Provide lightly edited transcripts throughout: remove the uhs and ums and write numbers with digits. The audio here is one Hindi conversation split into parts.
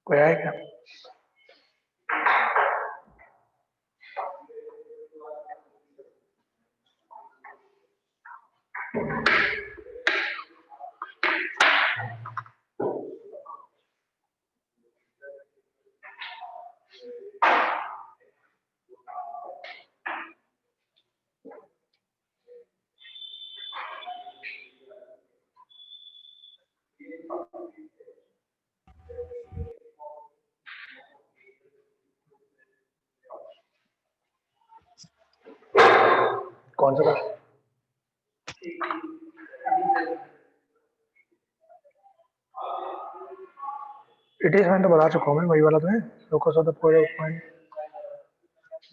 कोई आया क्या? कौन सा क्वेश्चन? इट इज मैंने तो बता चुका हूँ, मैं वही वाला तो है। लोकस ऑफ द पॉइंट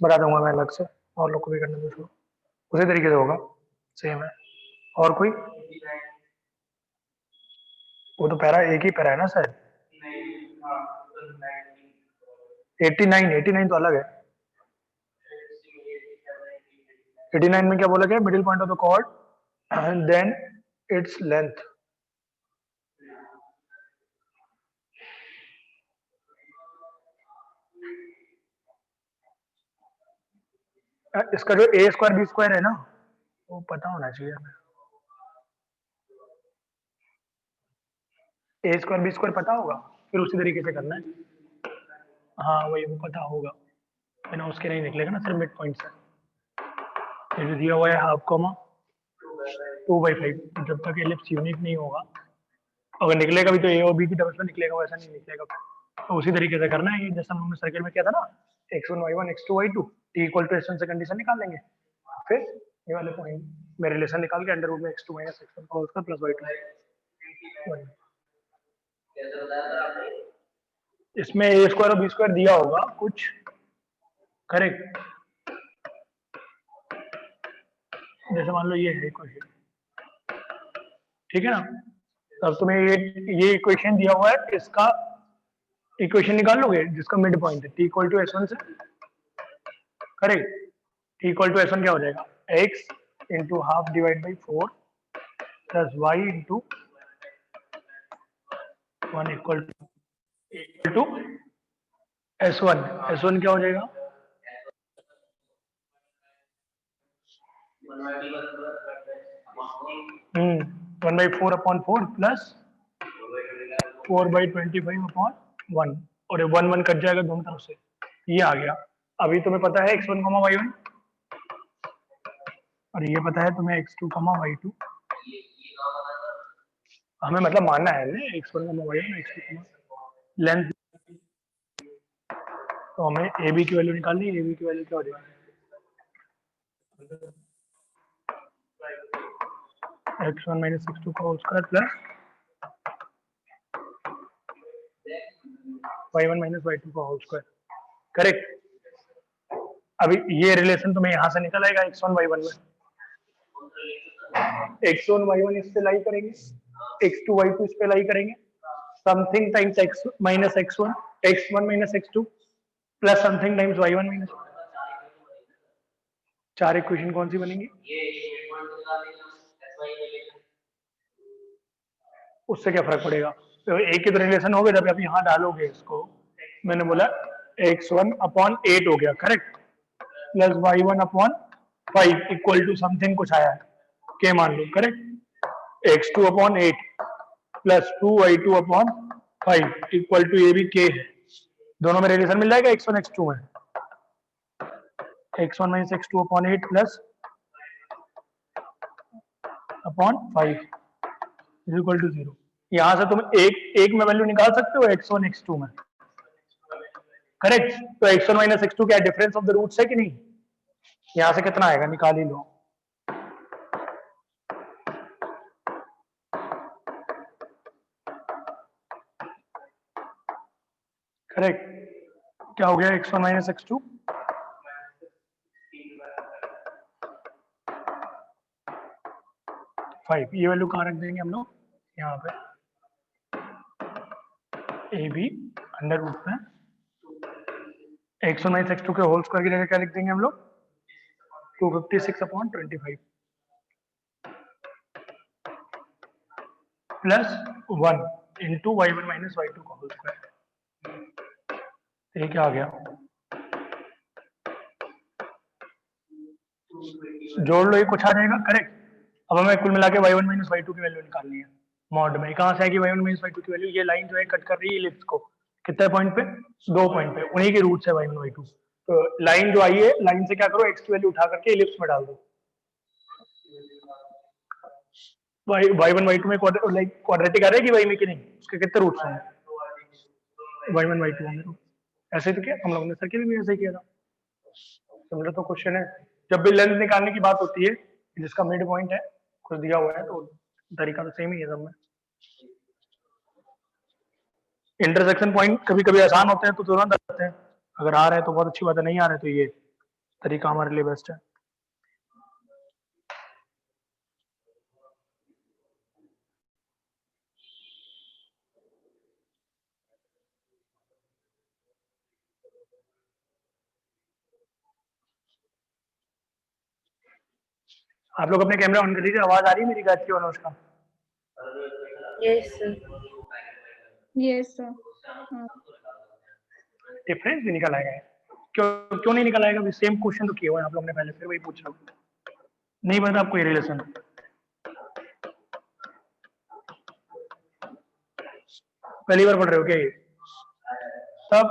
बता दूंगा मैं अलग से, और लोग को भी करने दो शुरू, उसी तरीके से होगा, सेम है। और कोई? वो तो पैरा एक ही पैरा है ना सर। 89 तो अलग है। 89 में क्या बोला गया? Middle point of the chord and then its length. इसका जो ए स्क्वायर बी स्क्वायर है ना, वो पता होना चाहिए हमें। ए स्क्वायर बी स्क्वायर पता होगा, फिर उसी तरीके से करना है। हाँ वही, वो पता होगा, बिना उसके नहीं निकलेगा ना सर मिड पॉइंट से। ये जो दिया हुआ है हाफ कॉमा 2/5, जब तक एलिप्स यूनिक नहीं होगा, अगर निकलेगा भी तो ए और बी की तरफ से निकलेगा, वैसा नहीं निकलेगा। तो उसी तरीके से करना है, ये जैसा हमने सर्किल में किया था ना, x1 y1 x2 y2 t equal to s1 से कंडीशन निकाल लेंगे, फिर ये वाले पॉइंट में रिलेशन निकाल के अंडर रूट में x2 माइनस x1 का होल स्क्वायर प्लस y2। इसमें ए स्क्वायर और बी स्क्वायर दिया होगा कुछ, करेक्ट। जैसे मान लो ये है इक्वेशन, ठीक है ना। तब तुम्हें ये इक्वेशन दिया हुआ है, इसका इक्वेशन निकाल लोगे जिसका मिड पॉइंट है t इक्वल टू s1 से, correct. t equal to s1 क्या हो जाएगा? x into half divide by 4 plus y into 1 equal to s1 क्या हो जाएगा? 1/4 अपॉन 4 प्लस 4/25 अपॉन 1, और ये 1 1 कट जाएगा दोनों तरफ से, ये आ गया। अभी तुम्हें पता है x1 y1, और ये पता है तुम्हें x2 y2। हमें मतलब मानना है ना x1 y1 x2 लेंथ। तो हमें ए बी की वैल्यू निकालनी है। ए बी की वैल्यू क्या हो जाएगी? x1 माइनस x2 का whole square plus y1 minus y2 का होल स्क्वायर, करेक्ट। अभी ये रिलेशन तुम्हें यहाँ से निकल आएगा x1 y1 में, x1 y1 इस पे लाई करेंगे, x2 y2 इस पे लाई करेंगे, something times x minus x1 x1 minus x2 plus something times y1 minus. चार इक्वेशन कौन सी बनेंगी? उससे क्या फर्क पड़ेगा? तो एक ही तो रिलेशन हो गया, जब आप यहाँ डालोगे इसको, मैंने बोला x1 अपॉन 8 हो गया, correct, plus y1 upon 5 equal to something कुछ आया है के मान लो, correct. x2 upon 8 plus 2y2 upon 5 equal to ये भी के है। दोनों में रिलेशन मिल जाएगा x1 x2 में, x1 minus x2 upon 8 plus upon 5 is equal to 0। यहां से तुम एक में वैल्यू निकाल सकते हो x1 x2 में, करेक्ट। तो x1 माइनस x2 क्या डिफरेंस ऑफ द रूट्स है कि नहीं? यहां से कितना आएगा निकाल ही लो। करेक्ट, क्या हो गया x1 माइनस x2? 5। ये वैल्यू कहाँ रख देंगे हम लोग? यहाँ पे ए बी अंडर रूट में x1 माइनस x2 के होल स्क्वायर की जगह क्या लिख देंगे हम लोग? 256 upon 25 plus 1 into y1 minus y2 का होल स्क्वायर। ये क्या आ गया, जोड़ लो, ये कुछ आ जाएगा, करेक्ट। अब हमें कुल मिला के y1 माइनस y2 की वैल्यू निकालनी है मॉड में। कहाँ से आएगी y1 माइनस y2 की वैल्यू, ये लाइन जो है कट कर रही है इलिप्स को, कितने पॉइंट पे, 2 पॉइंट पे, उन्हीं के रूट है y1 y2। तो लाइन जो आई है, लाइन से क्या करो, x की वैल्यू उठा करके इलिप्स में डाल दो। y1 y2 में लाइक क्वाड्रेटिक आ रहेगी y में कि नहीं, उसके कितने रूट्स होंगे, y1 y2 होंगे। तो ऐसे तो क्या हम लोगों ने सर्किल भी ऐसे ही किया था, समझो। तो क्वेश्चन है, जब भी लेंथ निकालने की बात होती है, जिसका मिड पॉइंट है कुछ दिया हुआ है, तो तरीका तो सेम ही है सब में। इंटरसेक्शन पॉइंट कभी कभी आसान होते हैं तो तुरंत आते हैं, अगर आ रहे हैं तो बहुत अच्छी बात है, नहीं आ रहे तो ये तरीका हमारे लिए बेस्ट है। आप लोग अपने कैमरा ऑन कर लीजिए, आवाज आ रही है मेरी गायत्री और Anushka? Yes sir. Yes sir. Difference भी निकल आएगा, क्यों क्यों नहीं निकल आएगा, सेम क्वेश्चन तो किया हुआ है आप लोगों ने पहले, फिर वही पूछ रहा हूँ। नहीं पता आपको ये रिलेशन, पहली बार पढ़ रहे हो क्या ये? तब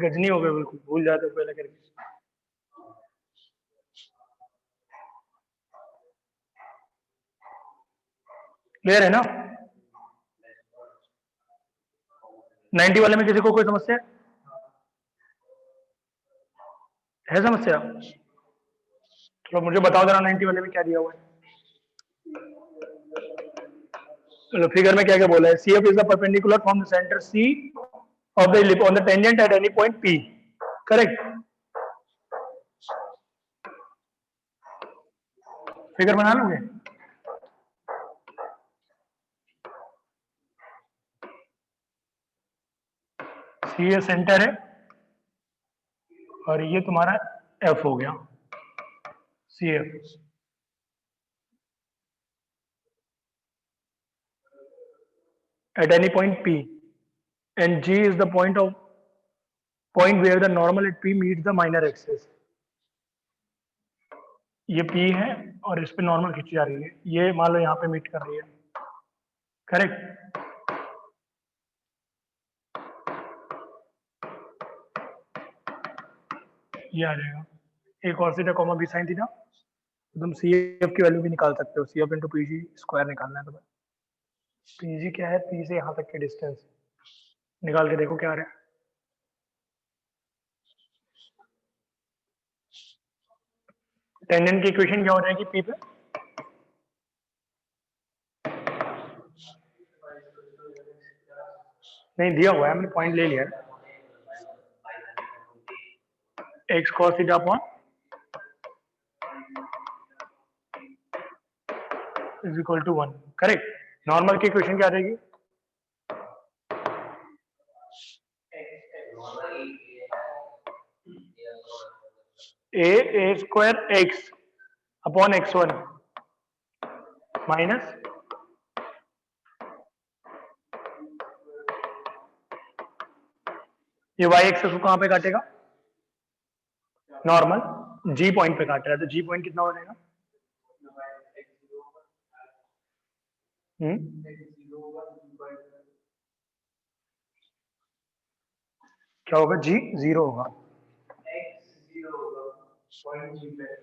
गजनी हो गए बिल्कुल, भूल जाते हो पहले करके। क्लियर है ना? 90 वाले में किसी को कोई समस्या है समस्या? चलो मुझे बताओ जरा 90 वाले में क्या दिया हुआ है। चलो फिगर में क्या क्या बोला है, CF is the perpendicular from the centre C of the ellipse on the tangent at any point P, correct? Figure बना लोगे? C ये सेंटर है और ये तुम्हारा F हो गया, CF। at any point P, and G is the point where the normal at P meets the minor axis. ये P है और इस पे नॉर्मल खींची जा रही है, ये मान लो यहाँ पे मीट कर रही है, करेक्ट? ये आ जाएगा a cos theta comma b sin theta. तुम CF की वैल्यू भी निकाल सकते हो, CF इंटू PG स्क्वायर निकालना है तुम्हें। PG क्या है, P से यहाँ तक के डिस्टेंस, निकाल के देखो क्या आ रहा है। टेंजेंट की इक्वेशन क्या हो जाएगी P पे, नहीं दिया हुआ है, हमने पॉइंट ले लिया है, x cos theta upon is equal to 1, correct? Normal की इक्वेशन क्या आ जाएगी, a square x upon x1 minus ये y एक्सेस को कहाँ पे काटेगा, नॉर्मल G पॉइंट पे काट रहा है, तो G पॉइंट कितना हो जाएगा, क्या होगा, G 0 होगा,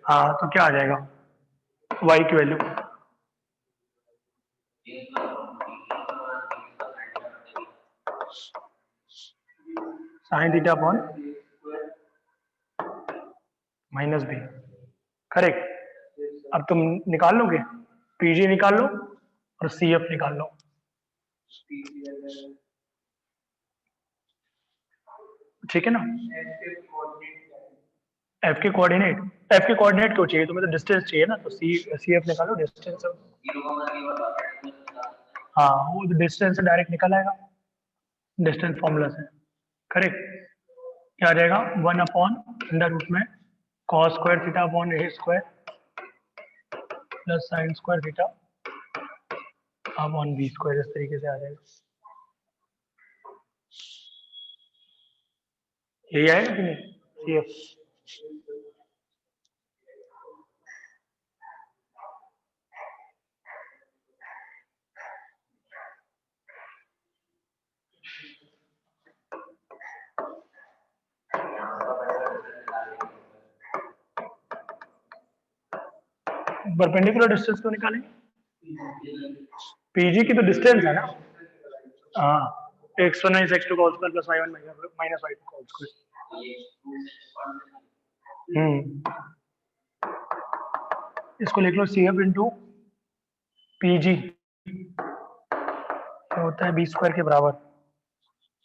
हाँ तो क्या आ जाएगा y की value, sign theta upon minus b, correct? अब तुम निकाल लोगे, PG निकाल लो और CF निकाल लो। ठीक है ना? F के कोऑर्डिनेट क्यों चाहिए तुम्हें, तो डिस्टेंस चाहिए ना, तो CF निकालो डिस्टेंस। हाँ वो डिस्टेंस से डायरेक्ट निकल आएगा, डिस्टेंस फॉर्मूला से, करेक्ट? क्या आ जाएगा, 1 अपॉन अंडर रूट में cos square theta upon a square plus sine square theta upon b square, इस तरीके से आ जाएगा। यही आएगा कि नहीं? CF परपेंडिकुलर डिस्टेंस को निकालेंगे। पीजी की तो डिस्टेंस है ना। हाँ, x1 माइनस x2 का whole square plus y1 minus y2 का होल स्क्वायर। इसको लिख लो CF इंटू पीजी होता है बी स्क्वायर के बराबर।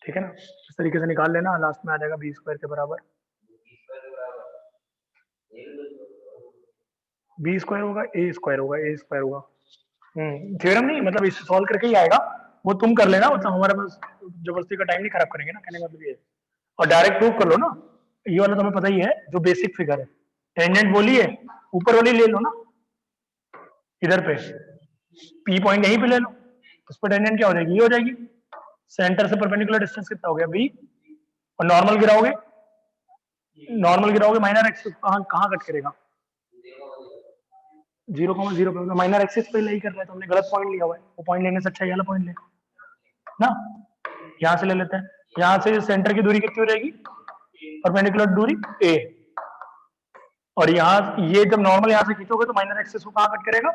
ठीक है ना, इस तरीके से निकाल लेना, लास्ट में आ जाएगा बी स्क्वायर के बराबर। बी स्क्वायर होगा ए स्क्वायर होगा ए स्क्वायर होगा। थ्योरम नहीं, मतलब इसे सॉल्व करके ही आएगा, वो तुम कर लेना, मतलब हमारे पास जबरदस्ती का टाइम नहीं खराब करेंगे ना, कहने का मतलब ये है। और डायरेक्ट प्रूव कर लो ना, ये वाला तुम्हें पता ही है जो बेसिक फिगर है। टेंजेंट बोली है, ऊपर वाली ले लो ना, इधर पे पी पॉइंट यहीं पे ले लो, उस पर टेंजेंट क्या हो जाएगी, ये हो जाएगी। सेंटर से परपेंडिकुलर डिस्टेंस कितना हो गया बी, और नॉर्मल गिराओगे, माइनर एक्सिस कहाँ कहाँ कट करेगा, 0,0 पे, माइनर एक्सिस पे ही कर रहा है, तो हमने गलत पॉइंट लिया हुआ है, वो पॉइंट लेने से अच्छा ये वाला पॉइंट ले ना। यहाँ से ले लेते हैं, यहाँ से सेंटर की दूरी कितनी हो जाएगी, परपेंडिकुलर दूरी a, और यहाँ ये जब नॉर्मल यहाँ से खींचोगे तो माइनर एक्सिस को कहाँ कट करेगा,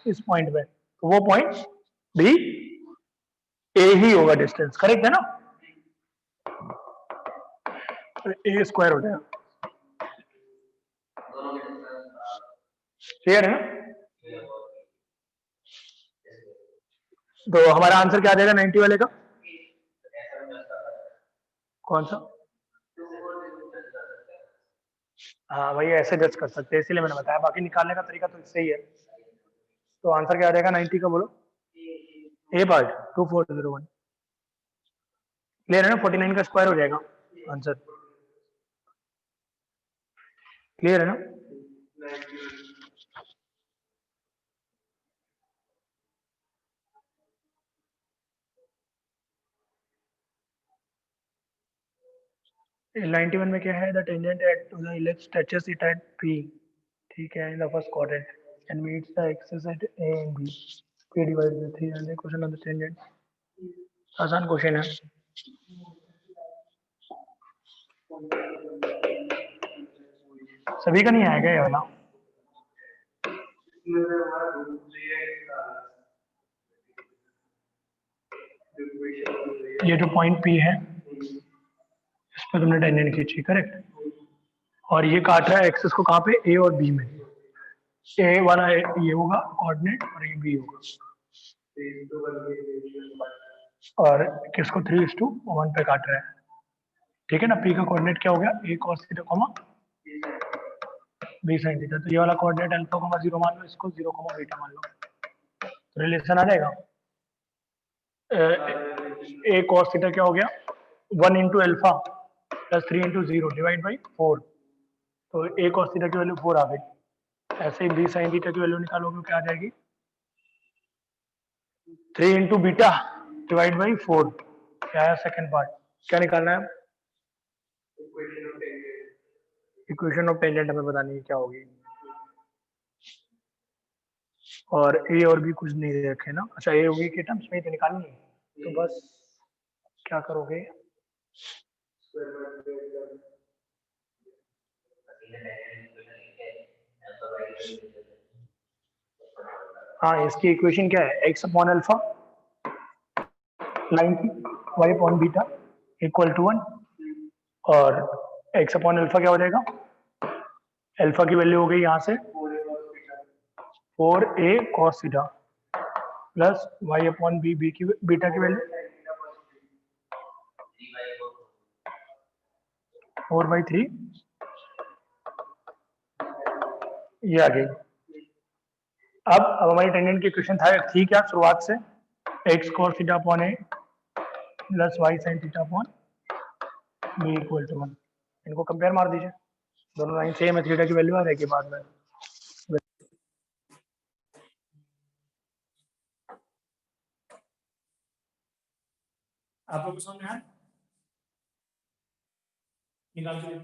इस पॉइंट पे, तो वो पॉइंट भी a ही होगा डिस्टेंस, करेक्ट है ना, a स्क्वायर हो जाएगा। क्लियर है ना? तो हमारा आंसर क्या आ जाएगा 90 वाले का, कौन सा? हाँ वही ऐसे जज कर सकते हैं, इसीलिए मैंने बताया, बाकी निकालने का तरीका तो इससे ही है। तो आंसर क्या आ जाएगा 90 का, बोलो ए पार्ट 2401। क्लियर है ना, 49 का स्क्वायर हो जाएगा आंसर। क्लियर है ना? नाइनटी वन में क्या है, the tangent at to the ellipse touches it at P, ठीक है, in the first quadrant and meets the axis at A and B, P divide by 3 and the question of the tangent. आसान क्वेश्चन है। सभी का नहीं आएगा ये वाला। ये जो पॉइंट पी है इस पर तुमने टेंजेंट खींची, करेक्ट, और ये काट रहा है एक्सिस को कहाँ पे, ए और बी में। ए वाला ये होगा कोऑर्डिनेट और ये बी होगा, और किसको 3:1 पे काट रहा है, ठीक है ना। पी का कोऑर्डिनेट क्या हो गया, A cos theta comma B sin theta, तो ये वाला कोऑर्डिनेट अल्फा कॉमा 0 मान लो, इसको 0 कॉमा बीटा मान लो, तो रिलेशन आ जाएगा। ए cos थीटा क्या हो गया, 1 into alpha plus 3 into 0 divide by 4, तो ए cos थीटा की वैल्यू 4 आ गई। ऐसे ही बी sin थीटा की वैल्यू निकालोगे क्या आ जाएगी, 3 इंटू बीटा डिवाइड बाई 4, क्या है सेकंड पार्ट, क्या निकालना है, इक्वेशन ऑफ टेंजेंट हमें बतानी है क्या होगी, और ए और बी कुछ नहीं रखे ना, अच्छा ए बी के टर्म्स में ही तो निकालनी है, तो बस क्या करोगे, हाँ इसकी इक्वेशन क्या है, X upon alpha 90 Y upon beta equal to 1, और एक्स अपॉन अल्फा क्या हो जाएगा, अल्फा की वैल्यू हो गई यहाँ से 4a cos theta plus Y upon B, B की बीटा की वैल्यू 4/3, ये आ गई। अब हमारी टेंजेंट की इक्वेशन थी क्या शुरुआत से, X cos theta upon A plus Y sin theta upon B equal to 1, इनको कंपेयर मार दीजिए, दोनों लाइन सेम है, थीटा की वैल्यू आ जाएगी बाद में। आप लोग को समझ में आया? निकाल के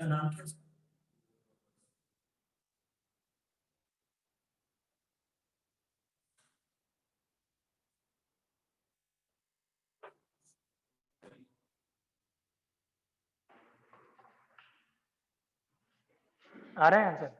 क्या नाम क्या आ रहा है आंसर?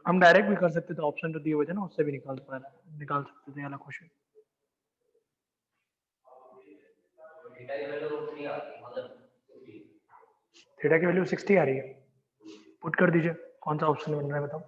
हम डायरेक्ट भी कर सकते थे, ऑप्शन तो दिए हुए थे ना, उससे भी निकाल सकते थे वाला क्वेश्चन। थीटा की वैल्यू 60 आ रही है, पुट कर दीजिए। कौन सा ऑप्शन बन रहा है बताओ?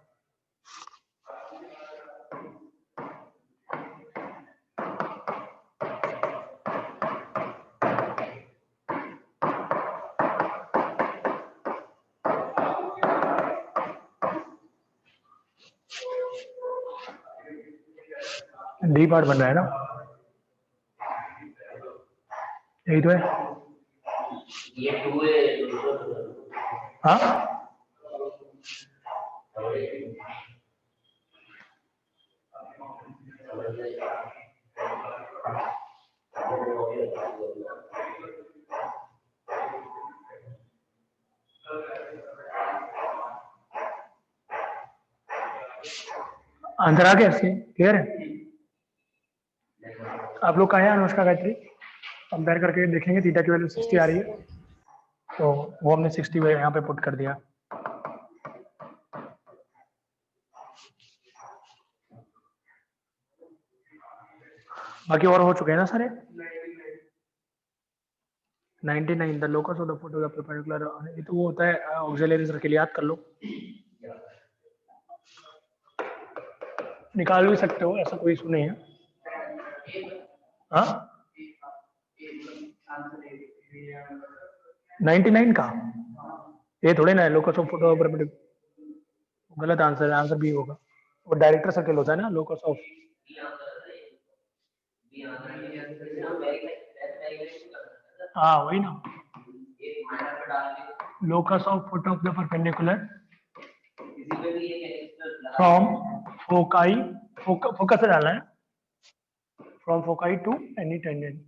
डी पार्ट बन रहा है ना, यही तो है। ये 2 है। हाँ आंसर आ गया, इससे क्लियर है? आप लोग का है अनुष्का गायत्री? कंपेयर करके देखेंगे, थीटा की वैल्यू 60 आ रही है, तो वो हमने 60 यहाँ पे पुट कर दिया। बाकी और हो चुके हैं ना सारे? 99 the locus of the photo the perpendicular, ये तो वो होता है ऑक्सिलरी सर्किल, याद कर लो। निकाल भी सकते हो, ऐसा कोई इशू नहीं है। हाँ 99 का ये थोड़े ना है लोकस ऑफ फोटो परपेंडिकुलर, गलत आंसर है, आंसर बी होगा। वो डायरेक्टर सर्किल होता है ना लोकस ऑफ। हाँ वही ना, locus of photo of the perpendicular from foci, focus से डालना है, from foci to any tangent.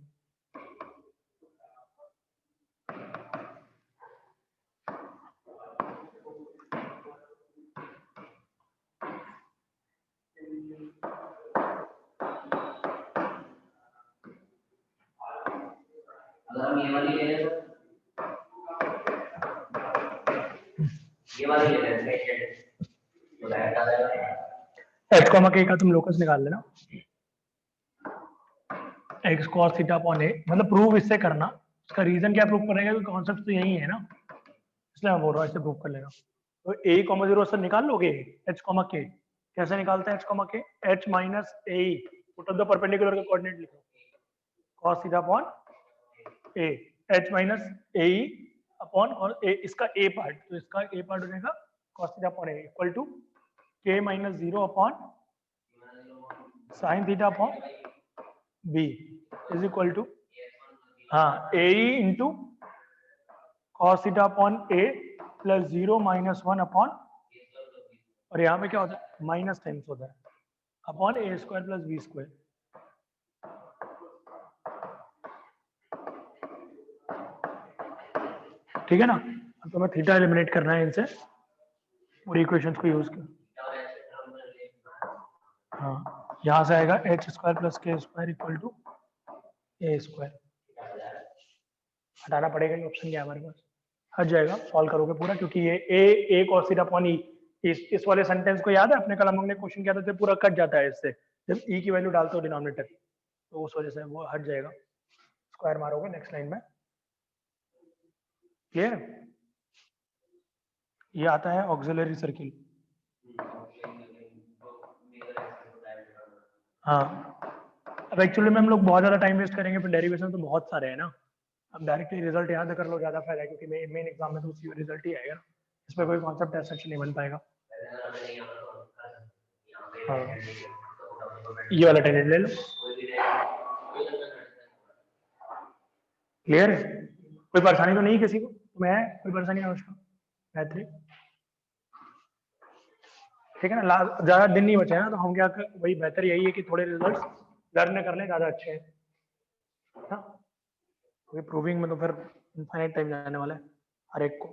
अगर हम ये वाली ले लें ये वाली ले लें तो डायरेक्ट आ जाएगा। एच कॉमा के का तुम लोकस निकाल लेना, एक्स कॉस थीटा अपॉन ए, मतलब प्रूव इससे करना। इसका रीजन क्या प्रूव करेगा, क्योंकि कॉन्सेप्ट तो यही है ना, इसलिए मैं बोल रहा हूँ इससे प्रूव कर लेना। तो ए कॉमा 0 से निकाल लोगे एच कॉमा के। कैसे निकालते हैं एच कॉमा के? H minus A put off the perpendicular का कोऑर्डिनेट लिखो, कॉस थीटा अपॉन ए, एच माइनस ए अपॉन, और ए इसका ए पार्ट, तो इसका ए पार्ट हो जाएगा cos theta upon a equal to के minus 0 upon sine theta upon b is equal to, हाँ a into cos theta upon A plus 0 minus 1 upon, और यहाँ पे क्या होता है माइनस टाइम्स होता है, अपॉन ए स्क्वायर प्लस बी स्क्वायर। ठीक है ना। अब तो मैं थीटा एलिमिनेट करना है इनसे पूरी इक्वेशंस को यूज कर। हाँ, यहाँ से आएगा H square plus K square equal to A square. हटाना पड़ेगा, ये ऑप्शन क्या है हमारे पास, हट जाएगा सॉल्व करोगे पूरा, क्योंकि ये ए cos थीटा अपॉन ई, इस वाले सेंटेंस को याद है अपने कल हम लोग ने क्वेश्चन किया था, पूरा कट जाता है इससे जब ई की वैल्यू डालते हो डिनोमिनेटर, तो उस वजह से वो हट जाएगा, स्क्वायर मारोगे नेक्स्ट लाइन में। क्लियर। ये आता है ऑक्सिलरी सर्किल। हाँ, अब एक्चुअली में हम लोग बहुत ज्यादा टाइम वेस्ट करेंगे, फिर डेरिवेशन तो बहुत सारे हैं ना, अब डायरेक्टली रिजल्ट याद कर लो, ज्यादा फायदा है, क्योंकि मेन एग्जाम में तो उसी रिजल्ट ही आएगा ना, इस पर कोई कॉन्सेप्ट ऐसा नहीं बन पाएगा। हाँ, ये वाला टेनेट ले लो। क्लियर है, कोई परेशानी तो नहीं किसी को, मैं कोई परेशानी है उसका, बेहतरीन। ठीक है ना, ज्यादा दिन नहीं बचे ना, तो हम क्या वही बेहतर यही है कि थोड़े रिजल्ट्स लर्न कर लें, ज्यादा अच्छे हैं ना, क्योंकि प्रूविंग में तो फिर इनफाइनाइट टाइम जाने वाला है हर एक को,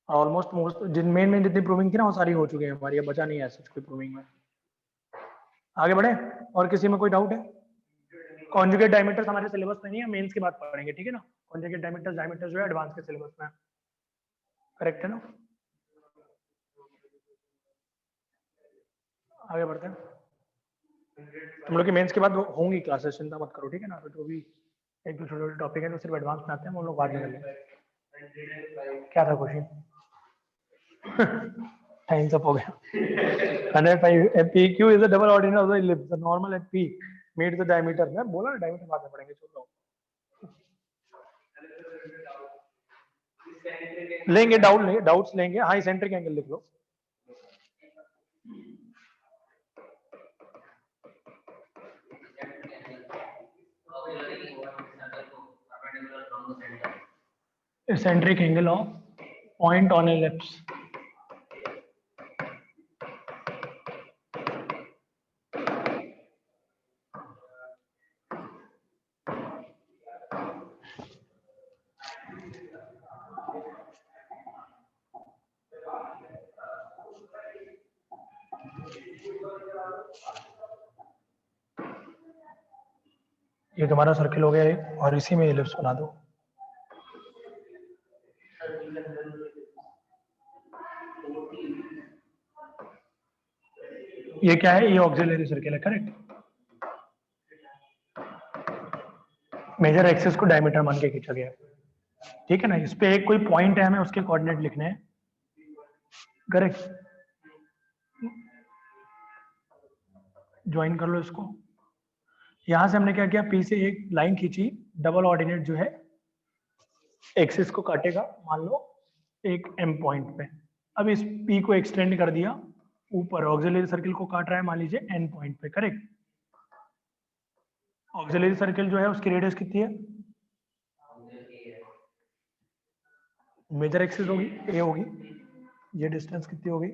ऑलमोस्ट मोस्ट जिन में जितनी प्रूविंग थी ना वो सारी हो चुकी है हमारी, अब बचा नहीं है सच कोई प्रूविंग में। आगे बढ़े, और किसी में कोई डाउट है? कॉन्जुगेट डायमीटर्स हमारे सिलेबस में नहीं है, मेंस की बात पढ़ेंगे, ठीक है ना। कॉन्जुगेट डायमीटर्स जो है एडवांस के सिलेबस में, करेक्ट है ना। आगे बढ़ते हैं, तुम लोग की मेंस के बाद होंगी क्लासेस, चिंता मत करो, ठीक है ना। तो जो भी एक दो छोटे छोटे टॉपिक है जो सिर्फ एडवांस में आते हैं वो लोग बाद में कर लेंगे। क्या था क्वेश्चन? टाइम्स अप हो गया। 105 PQ is a double ordinate of the ellipse. The normal at P meets the diameter. मैं बोला ना डायमीटर बाद में पढ़ेंगे, छोड़ दो। लेंगे डाउट्स लेंगे। हाँ, सेंट्रिक एंगल लिख लो। Eccentric angle of point on ellipse. ये तुम्हारा सर्किल हो गया और इसी में एलिप्स बना दो। ये क्या है? ये ऑक्सिलरी सर्किल है, करेक्ट। मेजर एक्सिस को डायमीटर मान के खींचा गया, ठीक है ना। इस पे एक कोई पॉइंट है, हमें उसके कोऑर्डिनेट लिखने हैं, करेक्ट। ज्वाइन कर लो इसको। यहां से हमने क्या किया, पी से एक लाइन खींची, डबल ऑर्डिनेट जो है एक्सिस को काटेगा, मान लो एक एम पॉइंट पे। अब इस पी को एक्सटेंड कर दिया ऊपर, ऑक्सिलरी सर्किल को काट रहा है मान लीजिए एन पॉइंट पे, करेक्ट। ऑक्सिलरी सर्किल जो है उसकी रेडियस कितनी है? मेजर एक्सिस होगी ए होगी, ये डिस्टेंस कितनी होगी?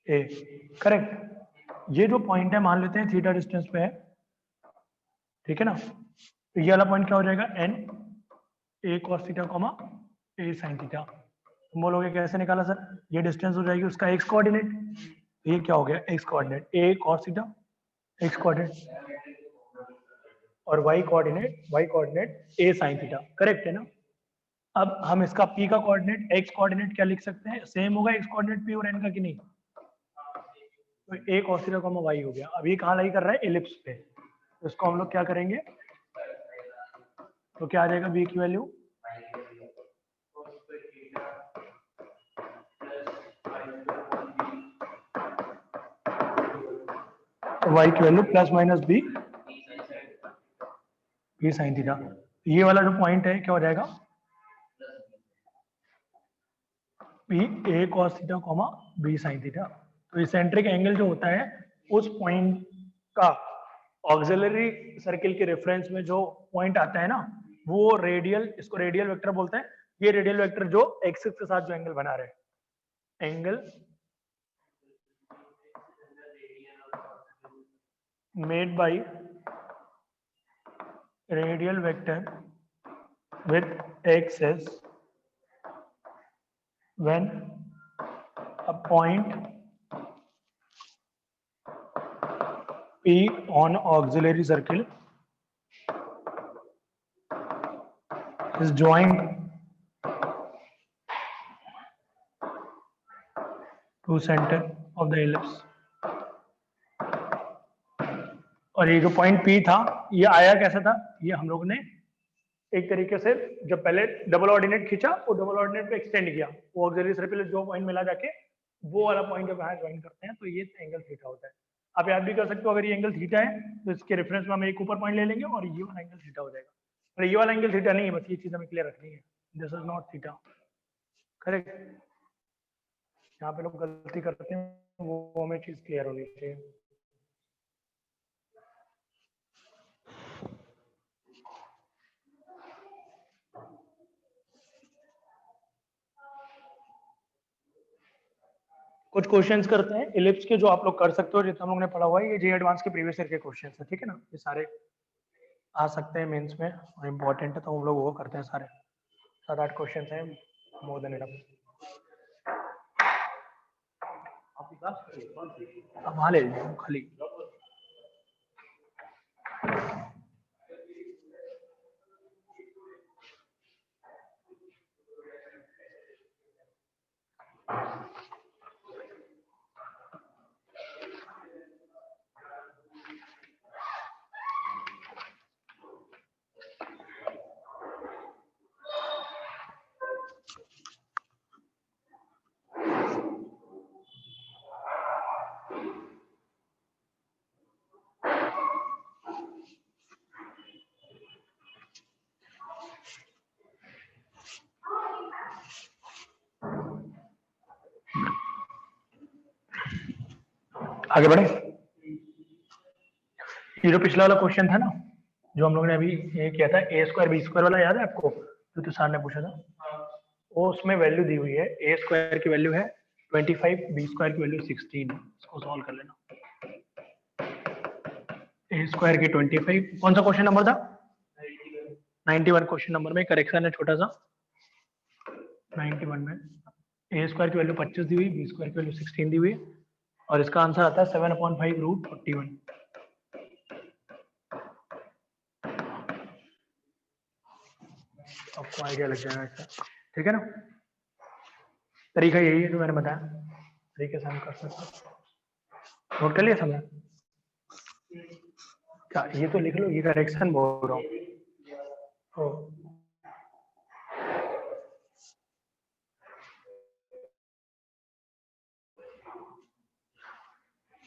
ए, करेक्ट। ये जो पॉइंट है मान लेते हैं थीटा डिस्टेंस पे है, ठीक है ना। तो ये वाला पॉइंट क्या हो जाएगा? N A cos theta comma A sin theta. तुम बोलोगे कैसे निकाला सर? ये डिस्टेंस हो जाएगी उसका एक्स कोऑर्डिनेट, तो ये क्या हो गया? एक्स कोऑर्डिनेट ए cos थीटा, एक्स कोऑर्डिनेट, और वाई कोऑर्डिनेट ए sin थीटा, करेक्ट है ना। अब हम इसका p का कोऑर्डिनेट एक्स कोऑर्डिनेट क्या लिख सकते हैं? सेम होगा एक्स कोऑर्डिनेट p और n का कि नहीं? तो ए cos थीटा कॉमा वाई हो गया। अब ये कहाँ लाई कर रहा है? एलिप्स पे, तो इसको हम लोग क्या करेंगे, तो क्या आ जाएगा b की वैल्यू? y की value plus minus b sin theta. ये वाला जो पॉइंट है क्या हो जाएगा? p a cos theta comma b sin theta. तो इसेंट्रिक एंगल जो होता है उस पॉइंट का ऑक्सिलरी सर्किल के रेफरेंस में जो पॉइंट आता है ना, वो रेडियल, इसको रेडियल वेक्टर बोलते हैं, ये रेडियल वेक्टर जो एक्सिस के साथ जो एंगल बना रहे हैं, angle made by radial vector with axis when a point P on auxiliary circle is joined to center of the ellipse. और ये जो पॉइंट P था ये आया कैसे था, ये हम लोग ने एक तरीके से जब पहले डबल ऑर्डिनेट खींचा वो डबल ऑर्डिनेट पे एक्सटेंड किया, वो ऑक्सिलरी सर्कल जो पॉइंट मिला जाके वो वाला पॉइंट जब यहाँ ज्वाइन करते हैं तो ये एंगल थीटा होता है। आप याद भी कर सकते हो अगर ये एंगल थीटा है तो इसके रेफरेंस में हम एक ऊपर पॉइंट ले लेंगे और ये वाला एंगल थीटा हो जाएगा। और ये वाला एंगल थीटा नहीं है, बस ये चीज हमें क्लियर रखनी है, this is not theta, correct. यहाँ पे लोग गलती करते हैं, वो हमें चीज क्लियर होनी चाहिए। कुछ क्वेश्चंस करते हैं इलिप्स के जो आप लोग कर सकते हो, जितना हम लोग ने पढ़ा हुआ है, ये जे एडवांस के प्रीवियस ईयर के क्वेश्चंस है, ठीक है ना, ये सारे आ सकते हैं मेंस में और इम्पोर्टेंट है तो हम लोग वो करते हैं सारे, 7-8 क्वेश्चंस हैं, मोर देन इनफ। अब वहाँ ले लीजिए खाली। आगे बढ़े। ये जो पिछला वाला क्वेश्चन था ना जो हम लोग ने अभी ये किया था, ए स्क्वायर बी स्क्वायर वाला, याद है आपको जो तो सर ने पूछा था, वो उसमें वैल्यू दी हुई है, ए स्क्वायर की वैल्यू है 25, बी स्क्वायर की वैल्यू 16, इसको सॉल्व कर लेना। ए स्क्वायर की 25, कौन सा क्वेश्चन नंबर था 91, क्वेश्चन नंबर में करेक्शन है छोटा सा, 91 में ए स्क्वायर की वैल्यू 25 दी हुई, बी स्क्वायर की वैल्यू 16 दी हुई और इसका आंसर आता है 7/5√41। आपको आइडिया लग जाएगा इसका, ठीक है ना। तरीका यही है जो मैंने बताया, तरीके से हम कर सकते हैं। नोट कर लिया समझ क्या, ये तो लिख लो, ये करेक्शन बोल रहा हूँ।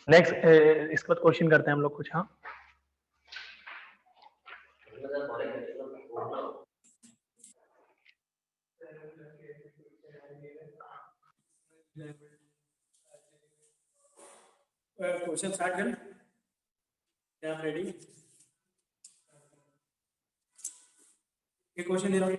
नेक्स्ट इसके बाद क्वेश्चन करते हैं हम लोग कुछ। हाँ क्वेश्चन स्टार्ट करें, क्या आप रेडी? ये क्वेश्चन दे रहा हूँ,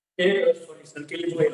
सॉरी सर्किल जो है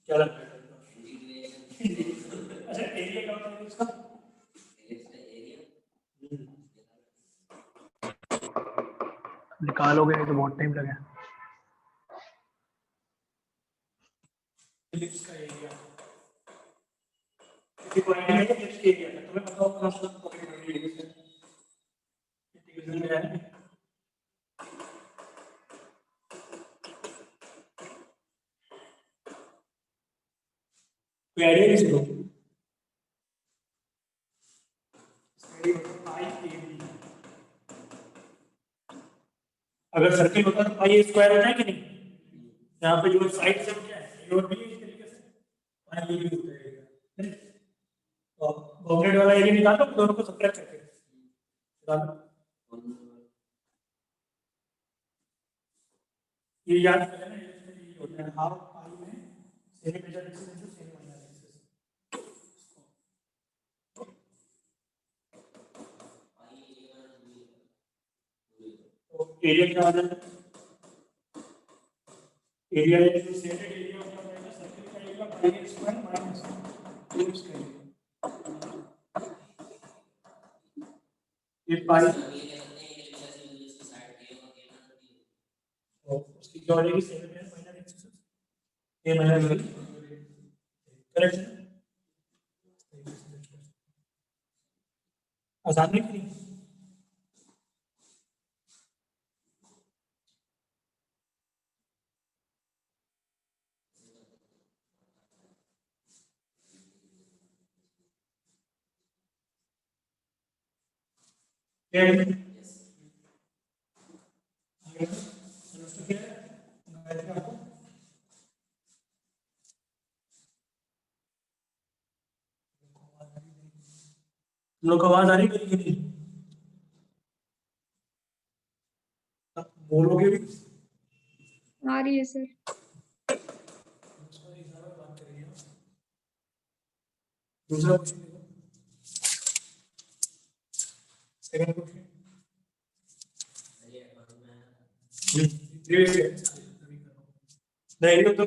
क्या लगता है? अच्छा एरिया क्या होता है इसका? निकालोगे नहीं तो बहुत टाइम लगेगा। इलिप्स का एरिया किसी पॉइंट में इलिप्स का एरिया है, तुम्हें पता होगा मतलब पॉइंट में इलिप्स है इंटीग्रेशन में है। कोई आइडिया किसी को? अगर सर्किल होता तो पाई स्क्वायर होता है कि नहीं? यहाँ पे जो साइड से क्या है ये और भी इस तरीके से पाई ये भी होता है नहीं? तो बाउंडेड वाला एरिया निकालो दोनों को सबट्रैक्ट करके निकालो। ये याद कर लेना ये होता है हाफ पाई में semi major axis into semi minor axis. तो एरिया क्या होता है? Area is the shaded area of the circle का area pi square minus ellipse का एरिया। ये पाई उसकी क्या हो जाएगी semi minor axis a minor correct है? आसान है कि नहीं? क्या है? समझते क्या है? गायत्री आपको लोग आवाज आ रही है कि नहीं? आप बोलोगे भी आ रही है सर। दूसरा क्वेश्चन देखो सेकंड क्वेश्चन नहीं तो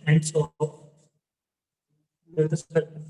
ends of with the spectrum.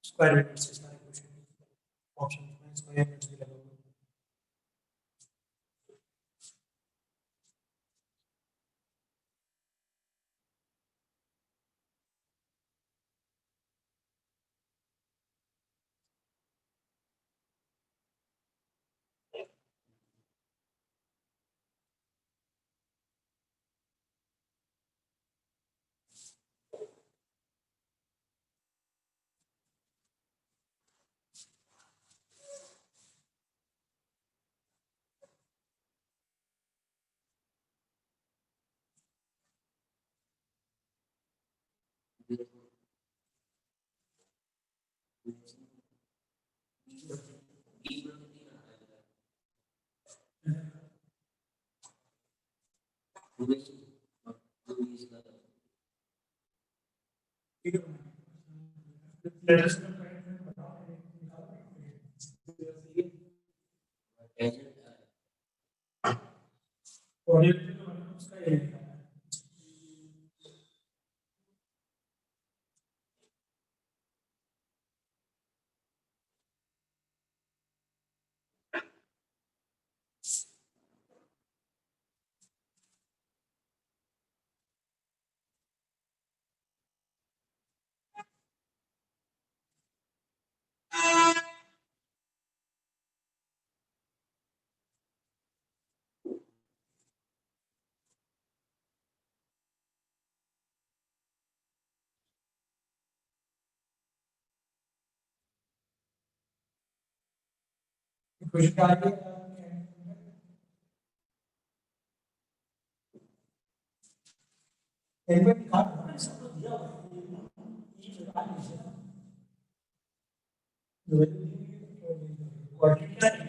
Square root से सारे क्वेश्चन ऑप्शन में स्क्वायर रूट भी लगा हुआ है। ठीक है लेट अस और ये उसका ये क्वेश्चन क्या है? एक बार दिखा दो ना, सब कुछ दिया हुआ है, ये लगा लीजिए ना। क्वाड्रेटिक क्या है?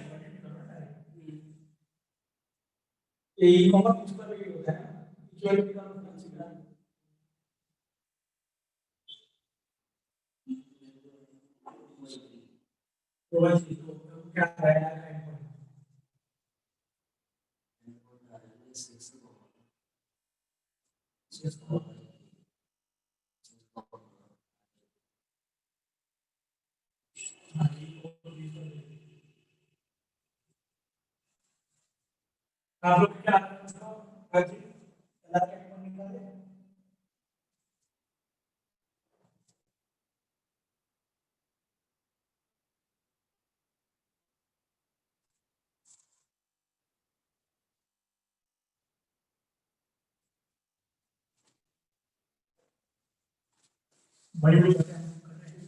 ए कॉमा किस पर भी होता है ना, इक्वलिटी का मतलब सीखा है। तो बस इसको क्या करना है? आप लोग क्या करते हैं? अलग क्या निकाले? बड़ी बड़ी बातें हम कर रहे हैं।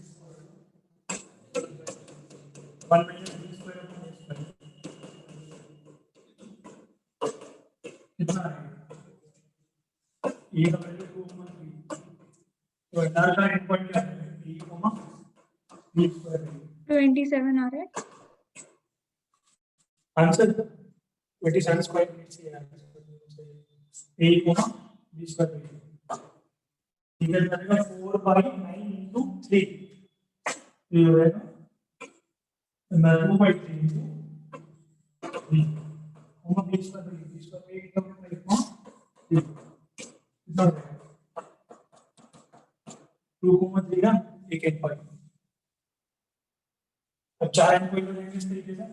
1 minus b square upon a square कितना आएगा? ए का वैल्यू 2 3, तो एनआर का एंड पॉइंट क्या है? ए कॉमा बी स्क्वायर। 27 आ रहा है। आंसर 27 स्क्वायर मीटर से आएगा। ए कॉमा बी स्क्वायर इक्वल करेगा 4 बाई 9 into 3, ये हो जाएगा 2 by 3 into 3 comma B square कितना होगा? 2 कॉमा 3 ना, एक एंड पॉइंट। अब 4 एंड पॉइंट हो जाएंगे इस तरीके से।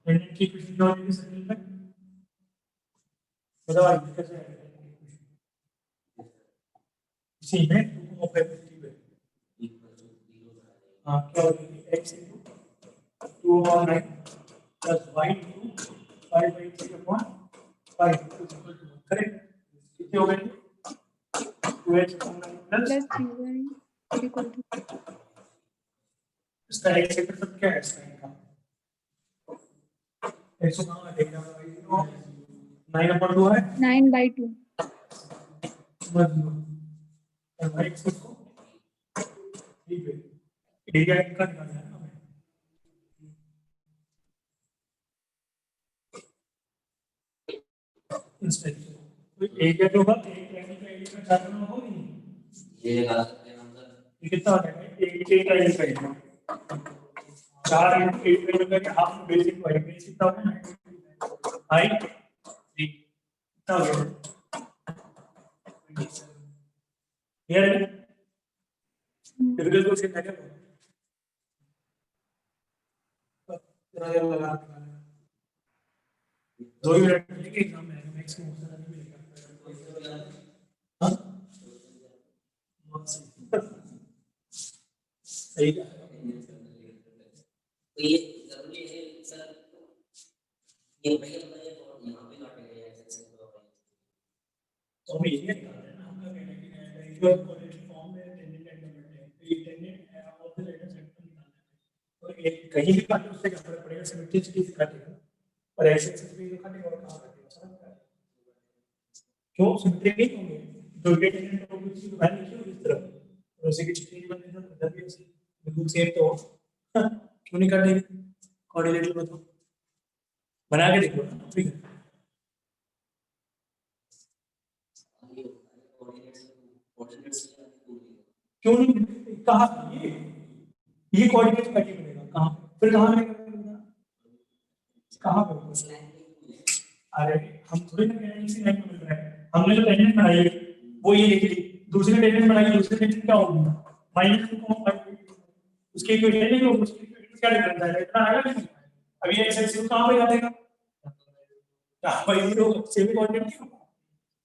टेंजेंट की इक्वेशन क्या होगी सर्किल में? बताओ आइए कैसे आएगा? इसी में 2 ऑफ एफ है। हां क्या होगी? x into 2 over 9 plus y into 5 by 3 upon 5 is equal to 1, करेक्ट? कितने हो गए? 2x upon 9 plus plus 3y equal to इसका x से मतलब क्या है साइन का? x को कहां लिखेगा? 9 upon 2 है 9/2। और x को ठीक है, एरिया इनका निकालना है हमें। इस टाइप से तो एरिया जो होगा एक लाइन का एरिया का 4 गुना होगा नहीं? ये लगा सकते हैं हम सर। ये कितना आ जाएगा? एक लाइन का एरिया 4 into 8 लाइन का हाफ बेसिक वाई बेसिक कितना होगा ना? आई कितना हो गया? ये है डिफिकल्ट क्वेश्चन है क्या? जरा ये लगा दो ही मिनट लेके एग्जाम में मैक्सिमम उससे नहीं मिलेगा। हाँ सही है। तो ये जरूरी है सर, ये भैया बताइए तो यहाँ पे काटेंगे या ऐसे तो हम ये निकाल रहे हैं ना, हमका कहना है कि रेगुलर कोऑर्डिनेट फॉर्म में टेंजेंट एंड मोमेंट है, तो ये tangent of the letter sector निकालना है। तो एक कहीं भी काटे उससे क्या फर्क पड़ेगा? सिमेट्रिसिटी से काटेगा और ऐसे एक्सेस भी तो काटेगा और कहां काटेगा? समझ में? क्यों सिमेट्री नहीं होंगे? जो ये टेंजेंट होगी उसकी वैल्यू लिखी होगी इस तरफ, और उसी की चिट्ठी बने तो उधर भी ऐसे बिल्कुल सेम तो क्यों नहीं काटेंगे? कोऑर्डिनेट बताओ, बना के देखो ना, ठीक है? क्यों नहीं? कहा ये कोऑर्डिनेट कैसे मिलेगा? कहां फिर कहां मिलेगा? कहां पे? अरे हम थोड़ी ना कह रहे हैं इसी लाइन में मिल रहा है, हमने जो टेंजेंट बनाई है वो ये लिख ली, दूसरी टेंजेंट बनाई, दूसरी टेंजेंट क्या होगी? -2,5 उसके इक्वेशन नहीं होगी, उसकी इक्वेशन क्या निकल जाएगा? इतना आएगा नहीं। अब ये एक्स एक्सिस कहां पे जाएगा? क्या भाई ये लोग सेमी कोऑर्डिनेट नहीं होगा,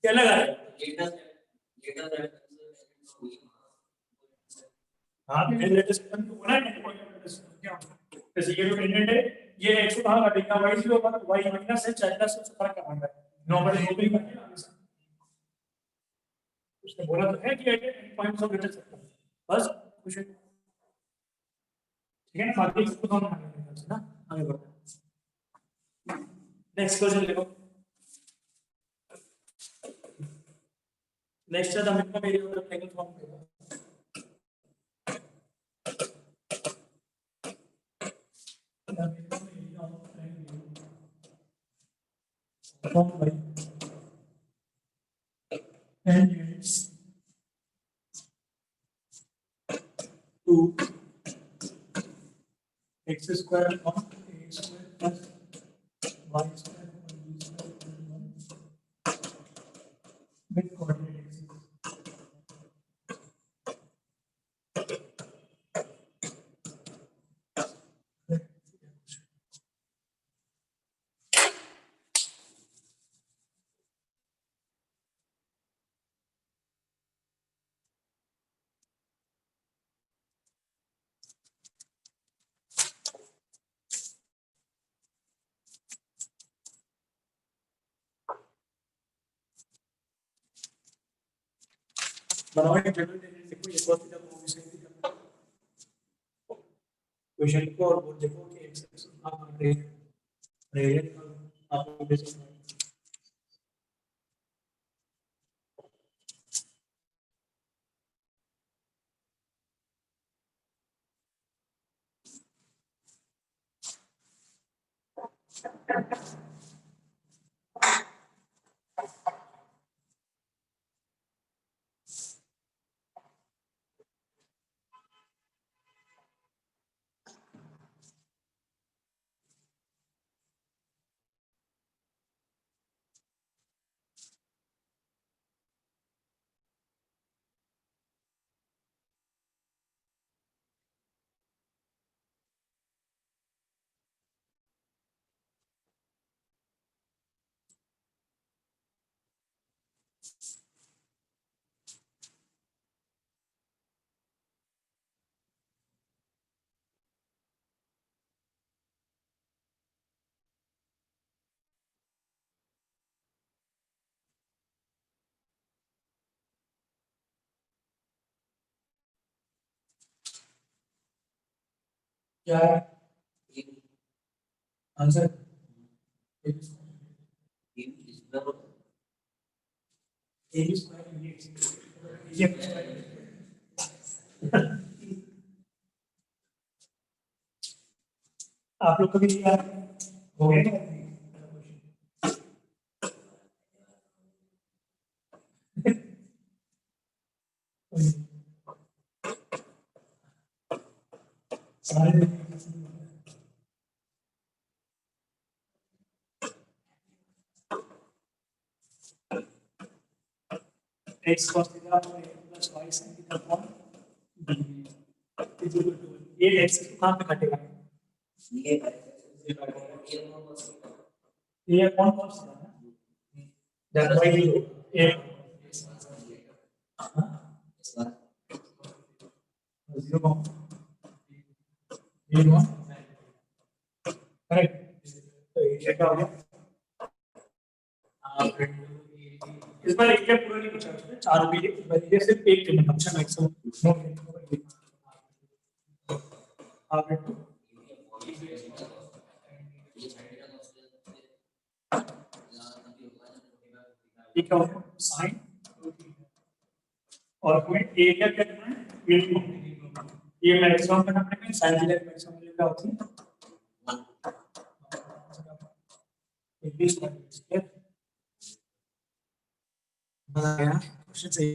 क्या लगा है? हाँ तो लेटेस्ट सिस्टम तो बना है क्या? जैसे ये जो टेंजेंट है ये x को कहां काटेगा? y0 पर y माइनस है, चाहे प्लस से फर्क करना है, 9 बटे 2 पे ही काटेगा आगे से। उसने बोला तो है कि at points of return sector, बस कुछ है, ठीक है ना। बाकी इसको तो हम आगे बढ़ते हैं ना, आगे बढ़ते हैं। नेक्स्ट क्वेश्चन देखो, नेक्स्ट है the minimum area of rectangle form करेगा। The minimum area of triangle formed by tangents to x square upon a square plus y square upon b square equal to 1 with coordinate axes. बनाओ एक जनरल टेंडेंट देखो, ये cos थीटा को sin थीटा क्वेश्चन को और वो देखो कि x एक्सिस आप काट रहे हैं, रेडियन आप बेसिस क्या है आंसर? ए बी स्क्वायर ये आप लोग कभी यार हो गए क्या? सारे x cos theta plus y sin theta upon b is equal to ये x कहां पे कटेगा? ये कौन कौन सा है? दैट y ये जीरो ये वन करेक्ट। तो ये क्या हो गया? इस बार एक पूरा नहीं पूछा उसने, 4 रुपये इस बार ये सिर्फ एक पेमेंट ऑप्शन मैक्सिमम नो आगे ठीक है साइन और पॉइंट ए क्या करना है ये मैक्सिमम करना पड़ेगा, साइन थीटा का मैक्सिमम वैल्यू क्या होती है 1 बताया क्वेश्चन सही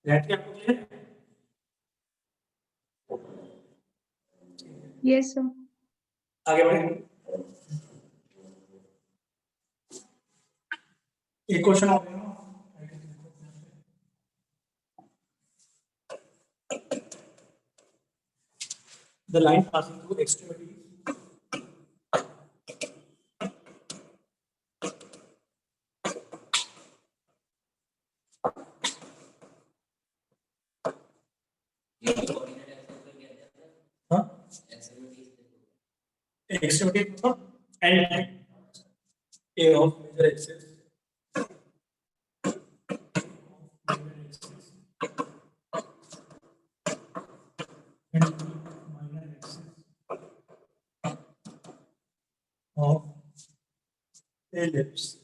दैट क्या आपको क्लियर? Yes, sir. आगे बढ़े एक क्वेश्चन हो गया the line passing through extremity ये कोऑर्डिनेट है extremity of n time a of major axis and minor axis of ellipse.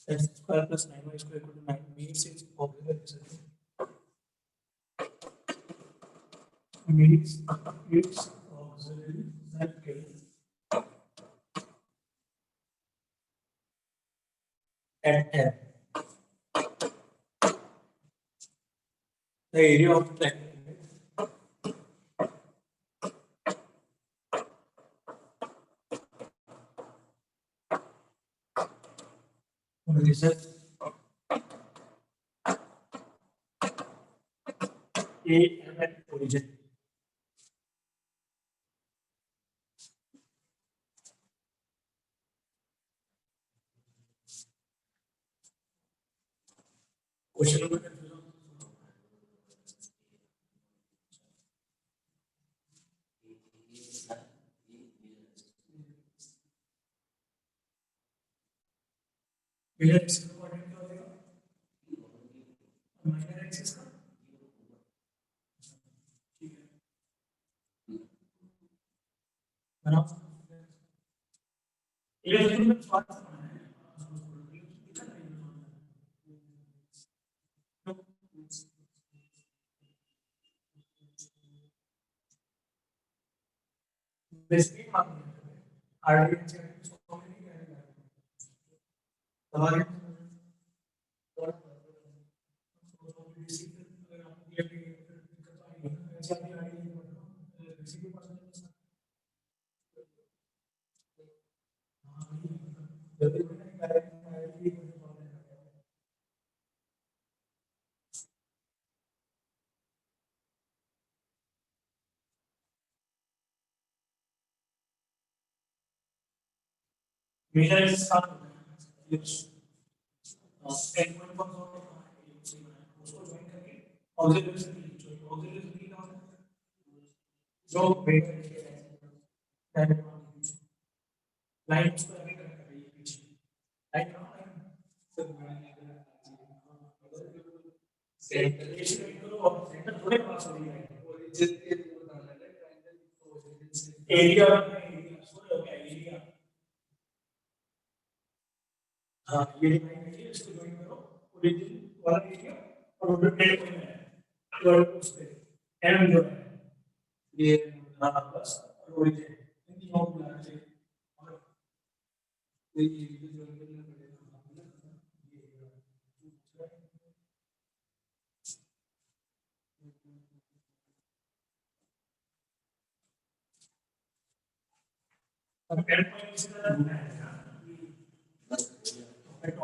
X square plus 9y square equal to 9 means its auxiliary axis. Means its auxiliary circle at M. The area of the triangle result A M at origin. Question number confusion. Major axis का कोऑर्डिनेट क्या हो जाएगा? माइनर एक्सिस का ठीक है बनाओ ये जो तुमने सॉल्व करना है बेसिक आरडी से सॉल्व नहीं करेगा हमारे मेजर एक्सिस का एंड पॉइंट उसको ज्वाइन करके ऑक्सिलरी सर्किल का जो लाइन उसको आगे कनेक्ट कर रही है पीछे लाइन सेंटर करो और सेंटर थोड़े पास हो रही है एरिया एरिया हाँ ये लाइन है इसको ज्वाइन करो ओरिजिन वाला एरिया और रोटेट करना है और उस पे एम जो है ये हाँ बस ओरिजिन इन तीनों को मिलाना चाहिए और ये ज्वाइन करना पड़ेगा अब एंड पॉइंट किसी तरह ढूंढना है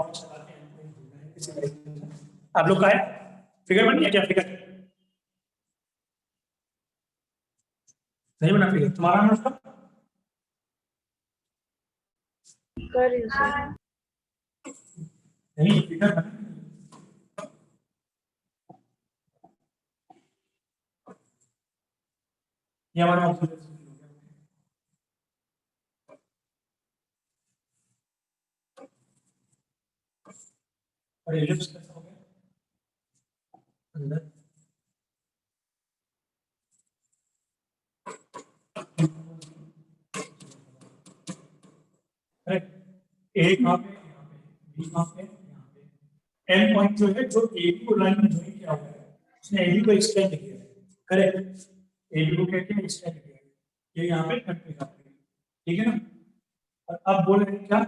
टॉर्च चला के एंड पॉइंट ढूंढना है किसी तरह आप लोग का है फिगर बन गया क्या फिगर नहीं बना फिगर तुम्हारा नाम उसका कर सर नहीं फिगर बना ये हमारा ऑब्जर्वेशन हो गया और एलिप्स कैसा हो गया अंदर ए कहाँ पे यहाँ पे बी कहाँ पे यहाँ पे एन पॉइंट जो है जो ए बी को लाइन में ज्वाइन किया हुआ है उसने ए बी को एक्सटेंड किया है करेक्ट ए बी को कहते हैं एक्सटेंड किया है ये यहाँ पे कट पे ठीक है ना और अब बोल रहे हैं क्या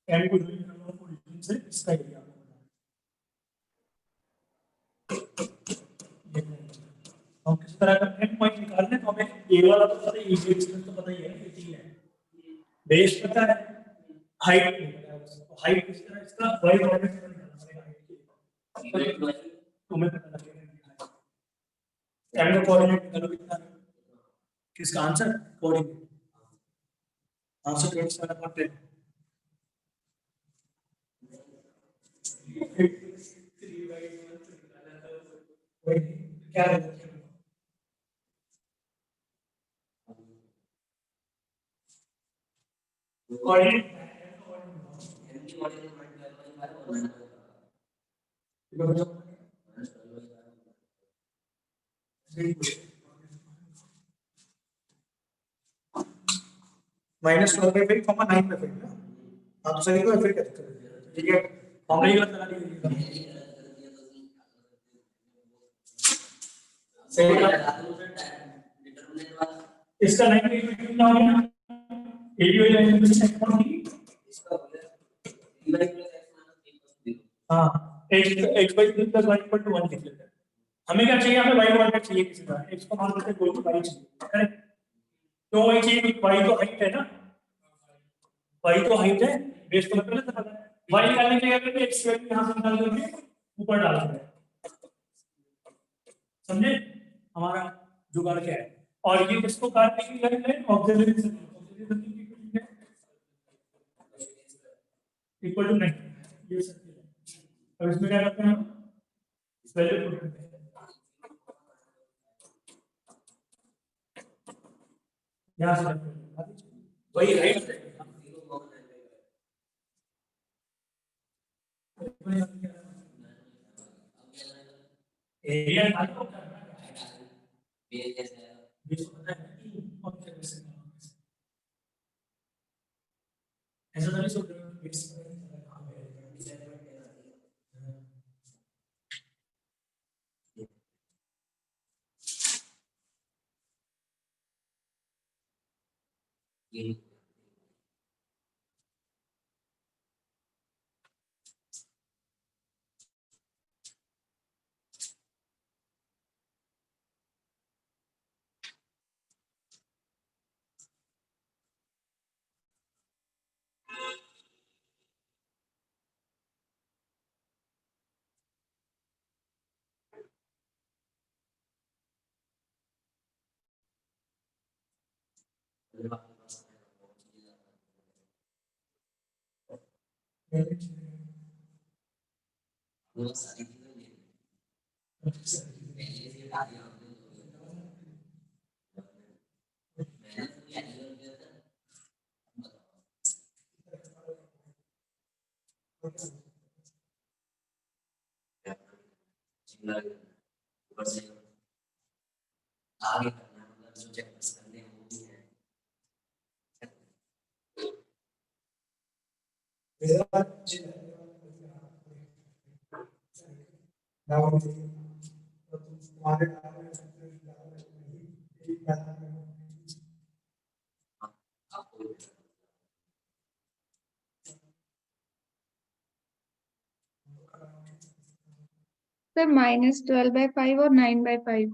एन को ज्वाइन करना है ओरिजिन से इसका एरिया हम किस तरह का एन पॉइंट निकालने तो हमें ए वाला तो पता ही है डिस्टेंस तो पता ही है कितनी है बेस पता है हाइट नहीं पता है हाइट किस तरह इसका y कोऑर्डिनेट से निकालना पड़ेगा हाइट के तुम्हें पता लगेगा एम का कोऑर्डिनेट निकालो कितना है किसका आंसर कोऑर्डिनेट आंसर 27.10 क्या है कोऑर्डिनेट एमटी बॉडी के माइंड में और -12/5, 9/5 ना। हाँ तो सही तो फिर क्या दिक्कत है? ठीक है फॉर्मूला ही गलत लगा दिया। सही है। डिटरमिनेंट वाला इसका 9 क्या हो गया? 80 हो जाएगा इसका हो गया b by plus x minus 3 plus 0 हाँ x/3 + y = 1 लिख लेते हैं। हमें क्या चाहिए? हमें y कोऑर्डिनेट चाहिए किसी का, x को मान लेते हैं कोई y चाहिए, करेक्ट? तो y चाहिए, y तो हाइट है ना, y तो हाइट है, बेस तो पहले से पता है। y निकालने के लिए क्या करेंगे? x की वैल्यू यहां से निकाल करके ऊपर डाल देंगे, समझे हमारा जुगाड़ क्या है? और ये किसको काटने की लाइन है? ऑक्सिलरी सर्किल इक्वल टू 9, ये सर्किल है। अब इसमें क्या करते हैं हम? वैल्यू पुट करते हैं, यहाँ से वही राइट एरिया b कैसे है ऐसा नहीं सोच रहे ये वो सारी चीजें ले पहले से हटा दिया हमने मैंने तो क्या किया था चिल्ला ऊपर से आगे करना मतलब जो चेकलिस्ट करने हैं वो भी है मेरा आपको सर -12/5 और 9/5।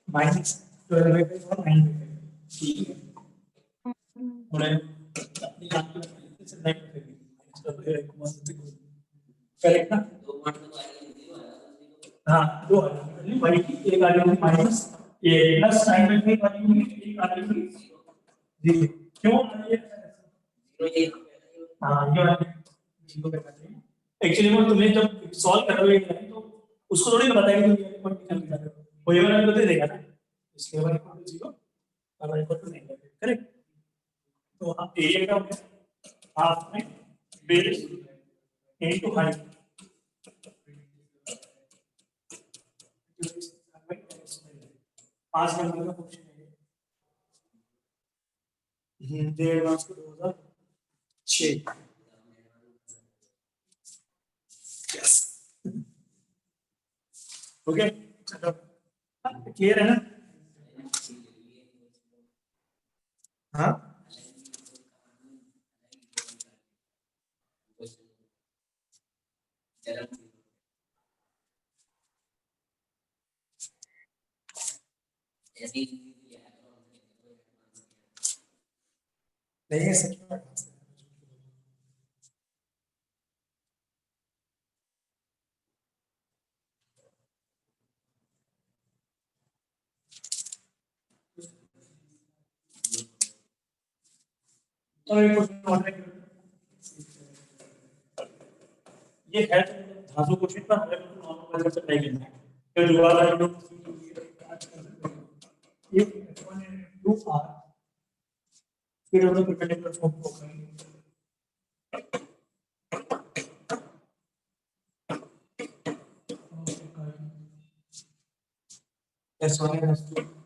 -12/5 और 9/5 ठीक है। और अपनी जान की से 9/5 करेक्ट ना? दो पॉइंट तो आएगा जीरो आएगा हाँ दो वैल्यू वाई की, एक आ जाएगी माइनस ये प्लस 9/5 वाली होगी, एक आ जाएगी जीरो। क्यों आ रही है? जीरो ये हाँ ये वाला जीरो करना चाहिए। एक्चुअली वो तुम्हें जब सॉल्व करोगे तो उसको थोड़ी ना बताएगा तुम ये पॉइंट निकाल के जा रहे हो, वो ये वाला भी तो दे देगा ना, इसके बाद इक्वल टू जीरो और इक्वल टू 9, करेक्ट? तो आप एरिया का हो गया हाफ में बेस इनटू हाइट, पांच नंबर का क्वेश्चन है हिंदी एडवांस को 2006। यस ओके चलो क्लियर है ना? हाँ ऐसी नहीं है सच में तो ये क्वेश्चन ये है हाँ तो क्वेश्चन का हमें तो नॉर्मल मेथड से अप्लाई करना है तो जुगाड़ है लोग ये F1 है 2R फिर हम लोग परपेंडिकुलर फॉर्म को करेंगे S1 है S2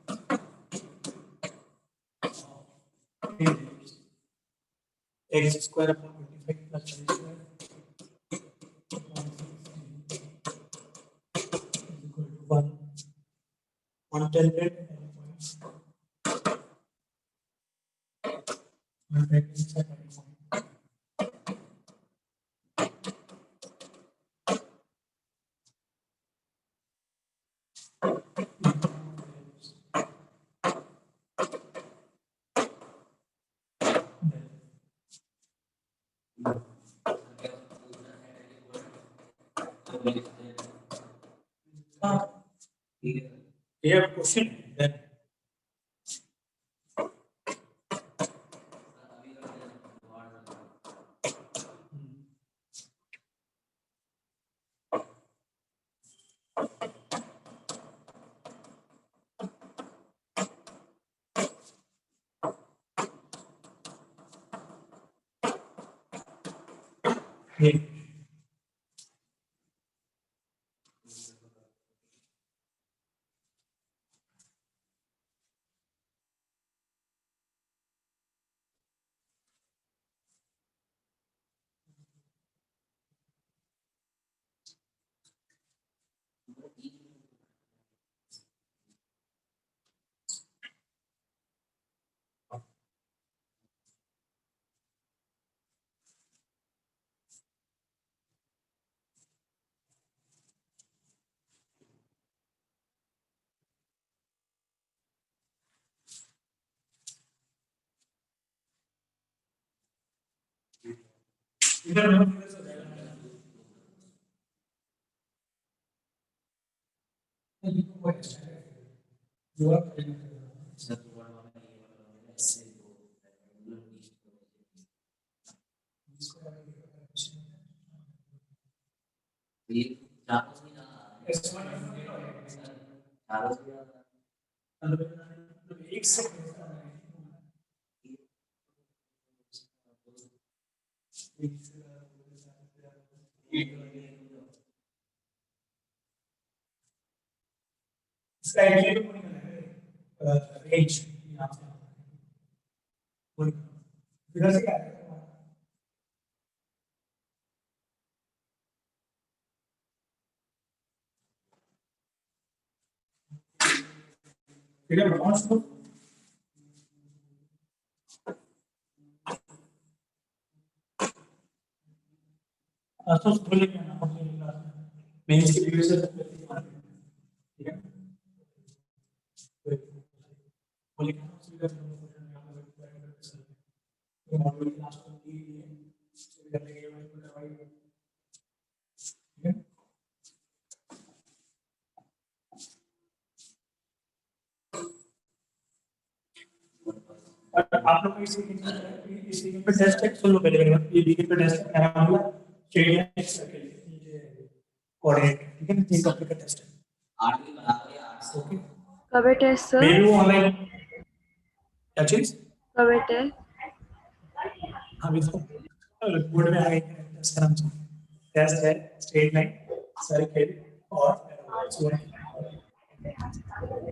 x square upon 25 plus y square equal to 1 110 ये क्वेश्चन है ये इधर में एक से इसका रेंज यहाँ से इधर से क्या है इधर रिस्पांस को तो बोले क्या नाम अपने क्लास में मेन इसकी वीडियो से ठीक है बोले क्या नाम सीधा तो मॉड्यूल की लास्ट में दी है तो करने के बाद करवाई ठीक है और आप लोग इसी पे टेस्ट है सुन लो पहले मेरे बात ये बीके पे टेस्ट है मेरा मामला शेडियन सर्कल ये कोऑर्डिनेट ठीक है ना 3 टॉपिक का टेस्ट है 8 के बराबर या 8 से ओके कब है टेस्ट सर? मेरे वो ऑनलाइन क्या चीज कब है टेस्ट? अभी तो बोर्ड में आ गई टेस्ट का नाम से टेस्ट है स्ट्रेट लाइन सर्कल और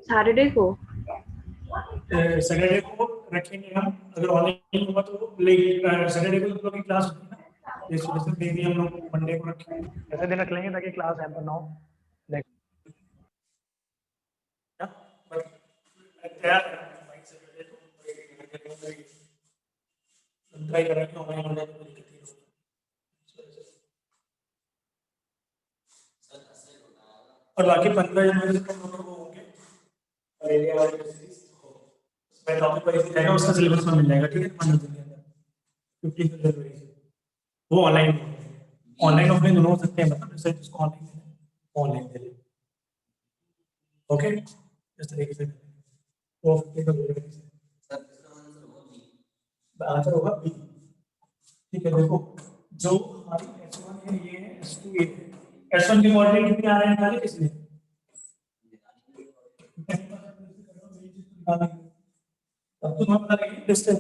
सैटरडे को? सैटरडे को रखेंगे हम अगर ऑनलाइन हुआ तो लेकिन सैटरडे को हम लोग की क्लास होगी ना इस वजह से मे भी हम लोग मंडे को रखेंगे ऐसे दिन रख लेंगे ताकि क्लास है पर ना हो तैयार है बाइक सैटरडे तो ट्राई करें कि ऑनलाइन हो जाए तो दिक्कत नहीं होगी और बाकी 15 जनवरी से हम लोग होंगे और एरिया वाले मैं टॉपिक वाइज जाएगा उसका सिलेबस में मिल जाएगा ठीक है 15 दिन के अंदर 15 जनवरी से वो ऑनलाइन ऑफलाइन दोनों हो सकते हैं मतलब जैसे जिसको ऑनलाइन दे ओके इस तरीके से वो 15 जनवरी से आंसर होगा बी ठीक है देखो जो हमारी S1 है ये S2 है S1 की कोऑर्डिनेट कितने आ रहे हैं निकाले किसने? अब तो हम बता देंगे distance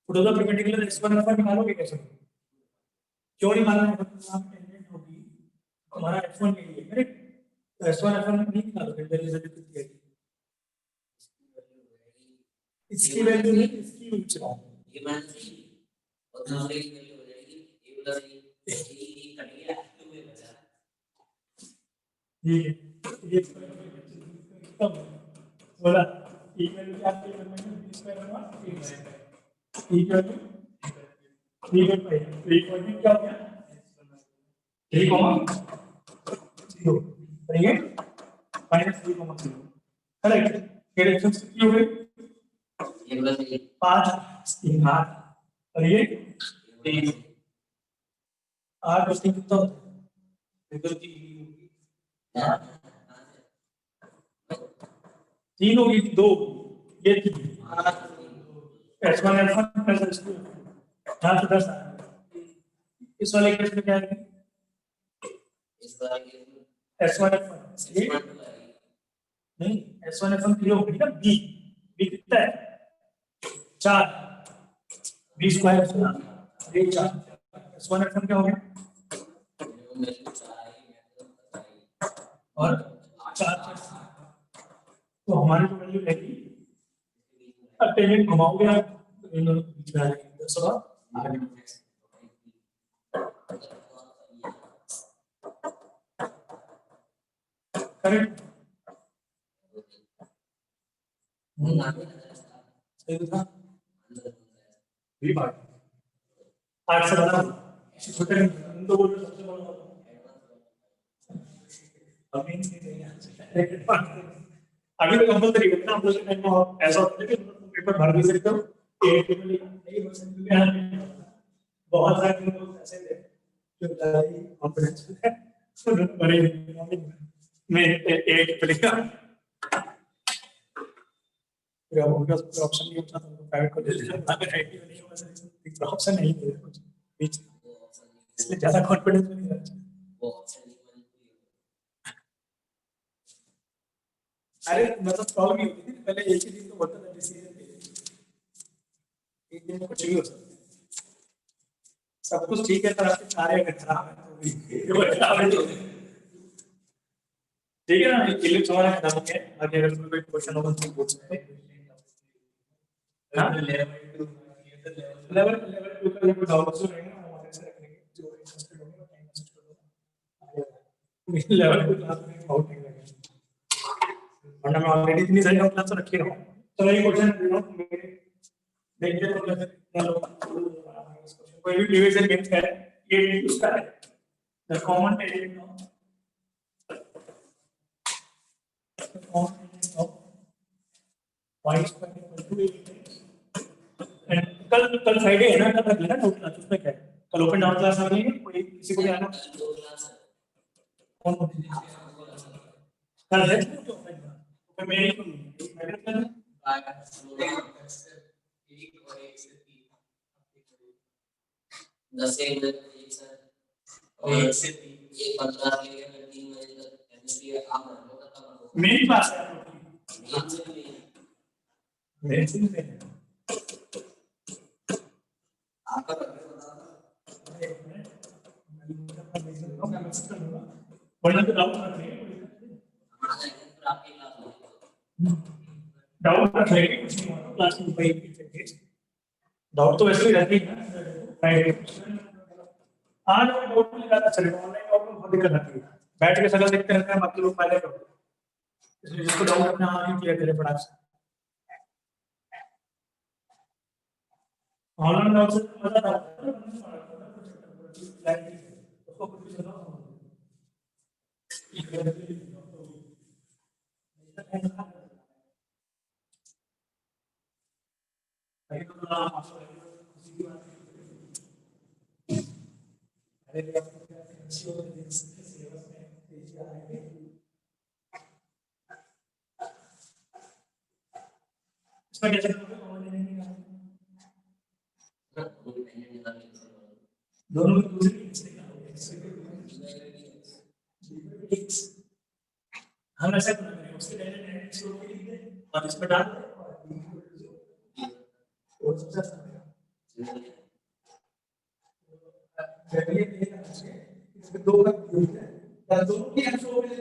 put the perpendicular S1 F1 निकालोगे कैसे? क्यों निकालना है? यहाँ पे टेंजेंट होगी हमारा F1 के लिए करेक्ट, तो S1 F1 नहीं निकालोगे रिजल्ट कितनी आएगी? इसकी वैल्यू नहीं इसकी पूछ रहा हूँ। ये मान सी और दूसरे की वैल्यू हो जाएगी a प्लस e कट गया तो ये बचा ये कितना बोला इक्वल टू आपके b स्क्वायर होगा इक्वल टू 3.5 इक्वल टू क्या हो गया 3,0 करेंगे -3,0 करेक्ट। ये डिफरेंस कितनी हो गई? a प्लस e 5 3 8 और ये 3 8 और 3 कितना होता है? बिल्कुल 3 होगी 2 ये S1 F1 प्लस S2 यहाँ से 10 इस वाले केस में क्या है? इस बार के S1 F1 ये नहीं S1 F1 क्लियर हो गई ना B B कितना है 4 B स्क्वायर 4 S1 F1 क्या हो गया और 4 तो हमारी जो वैल्यू रहेगी टेंजेंट घुमाओगे आप इन दोनों के बीच में आ जाएगी 10 और 8 करेक्ट सही था भी बात 8 से बड़ा छोटे नहीं तो बोल सबसे बड़ा अभी अभी तो कंपलसरी है ना हम लोग टाइम में ऐसा होता है कि पेपर भर भी सकते हो एक पेपर नहीं भर सकते क्योंकि बहुत सारे लोग ऐसे थे जो ज़्यादा कॉन्फिडेंस है तो बड़े में एक पढ़ेगा फिर अब उनका ऑप्शन नहीं होता तो प्राइवेट कॉलेज जाता है आईटी में नहीं होता ऑप्शन नहीं है कुछ बीच इसलिए ज़्यादा कॉन्फिडेंस नहीं रहता। वो ऑप्शन नहीं अरे मतलब प्रॉब्लम ये होती थी पहले एक ही दिन तो होता था डिसीजन एक दिन में कुछ भी हो सकता है सब कुछ ठीक है पर आपके कार्य अगर खराब है तो खराब है ठीक है ना ये लिस्ट हमारा खत्म हो गया आगे अगर कोई क्वेश्चन होगा तो पूछ सकते हैं लेवल 2 का जो डाउट्स रहेंगे हमारे से रखने के जो इंटरेस्टेड होंगे टाइम मैसेज कर दो लेवल 2 क्लास में बहुत टाइम लगेगा वरना मैं ऑलरेडी इतनी सारी क्लास तो रखी रहा हूं तो ये क्वेश्चन देखिए तो चलो कोई भी प्रीवियस ईयर गेम्स है ये उसका है द कॉमन एलिमेंट ऑफ कल फ्राइडे है ना कल रख लेना डाउट क्लास उसमें क्या है कल ओपन डाउट क्लास में नहीं कोई किसी को भी आना दो क्लास कौन कल है तो फिर मेरी मैंने कल एक और एक से 10 से 1 सर और 1 से 3 ये 15 लेके 3 बजे तक केमिस्ट्री आप रखो तब मेरी पास है गेम से भी मेरे से नहीं है आपका वरना तो डाउट रख लेंगे आपके क्लास में डाउट रख लेंगे कुछ नहीं होगा क्लास में कोई डाउट तो वैसे भी रहती है ना फ्राइडे आज मैं डाउट नहीं लगाता चलेगा ऑनलाइन डाउट में बहुत दिक्कत आती है बैठ के सगल देखते रहते हैं बाकी लोग पहले करो इसलिए जिसको डाउट अपने आप क्लियर करे फटाक से ऑनलाइन डाउट से मजा आता है उसको कुछ भी समझा इसमें कैसे दोनों की दूसरी x हम ऐसा करेंगे उसके डायरेक्ट x को लिख दे और इस पर डाल दे और सबसे आसान है पहले ये करना चाहिए इसके दो का योग है या दोनों की x को ले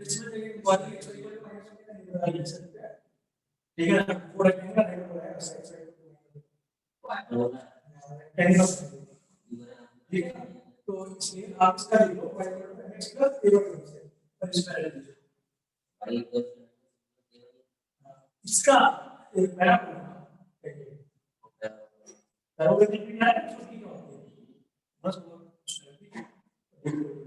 इसमें देखिए वाली x को माइनस ठीक है ना पूरा का है ठीक है तो इसलिए आप इसका लिख लो y x प्लस a और इसका ले लीजिए इसका एक पैराबोला पैराबोला की क्या है छोटी क्या होती है बस वो ठीक है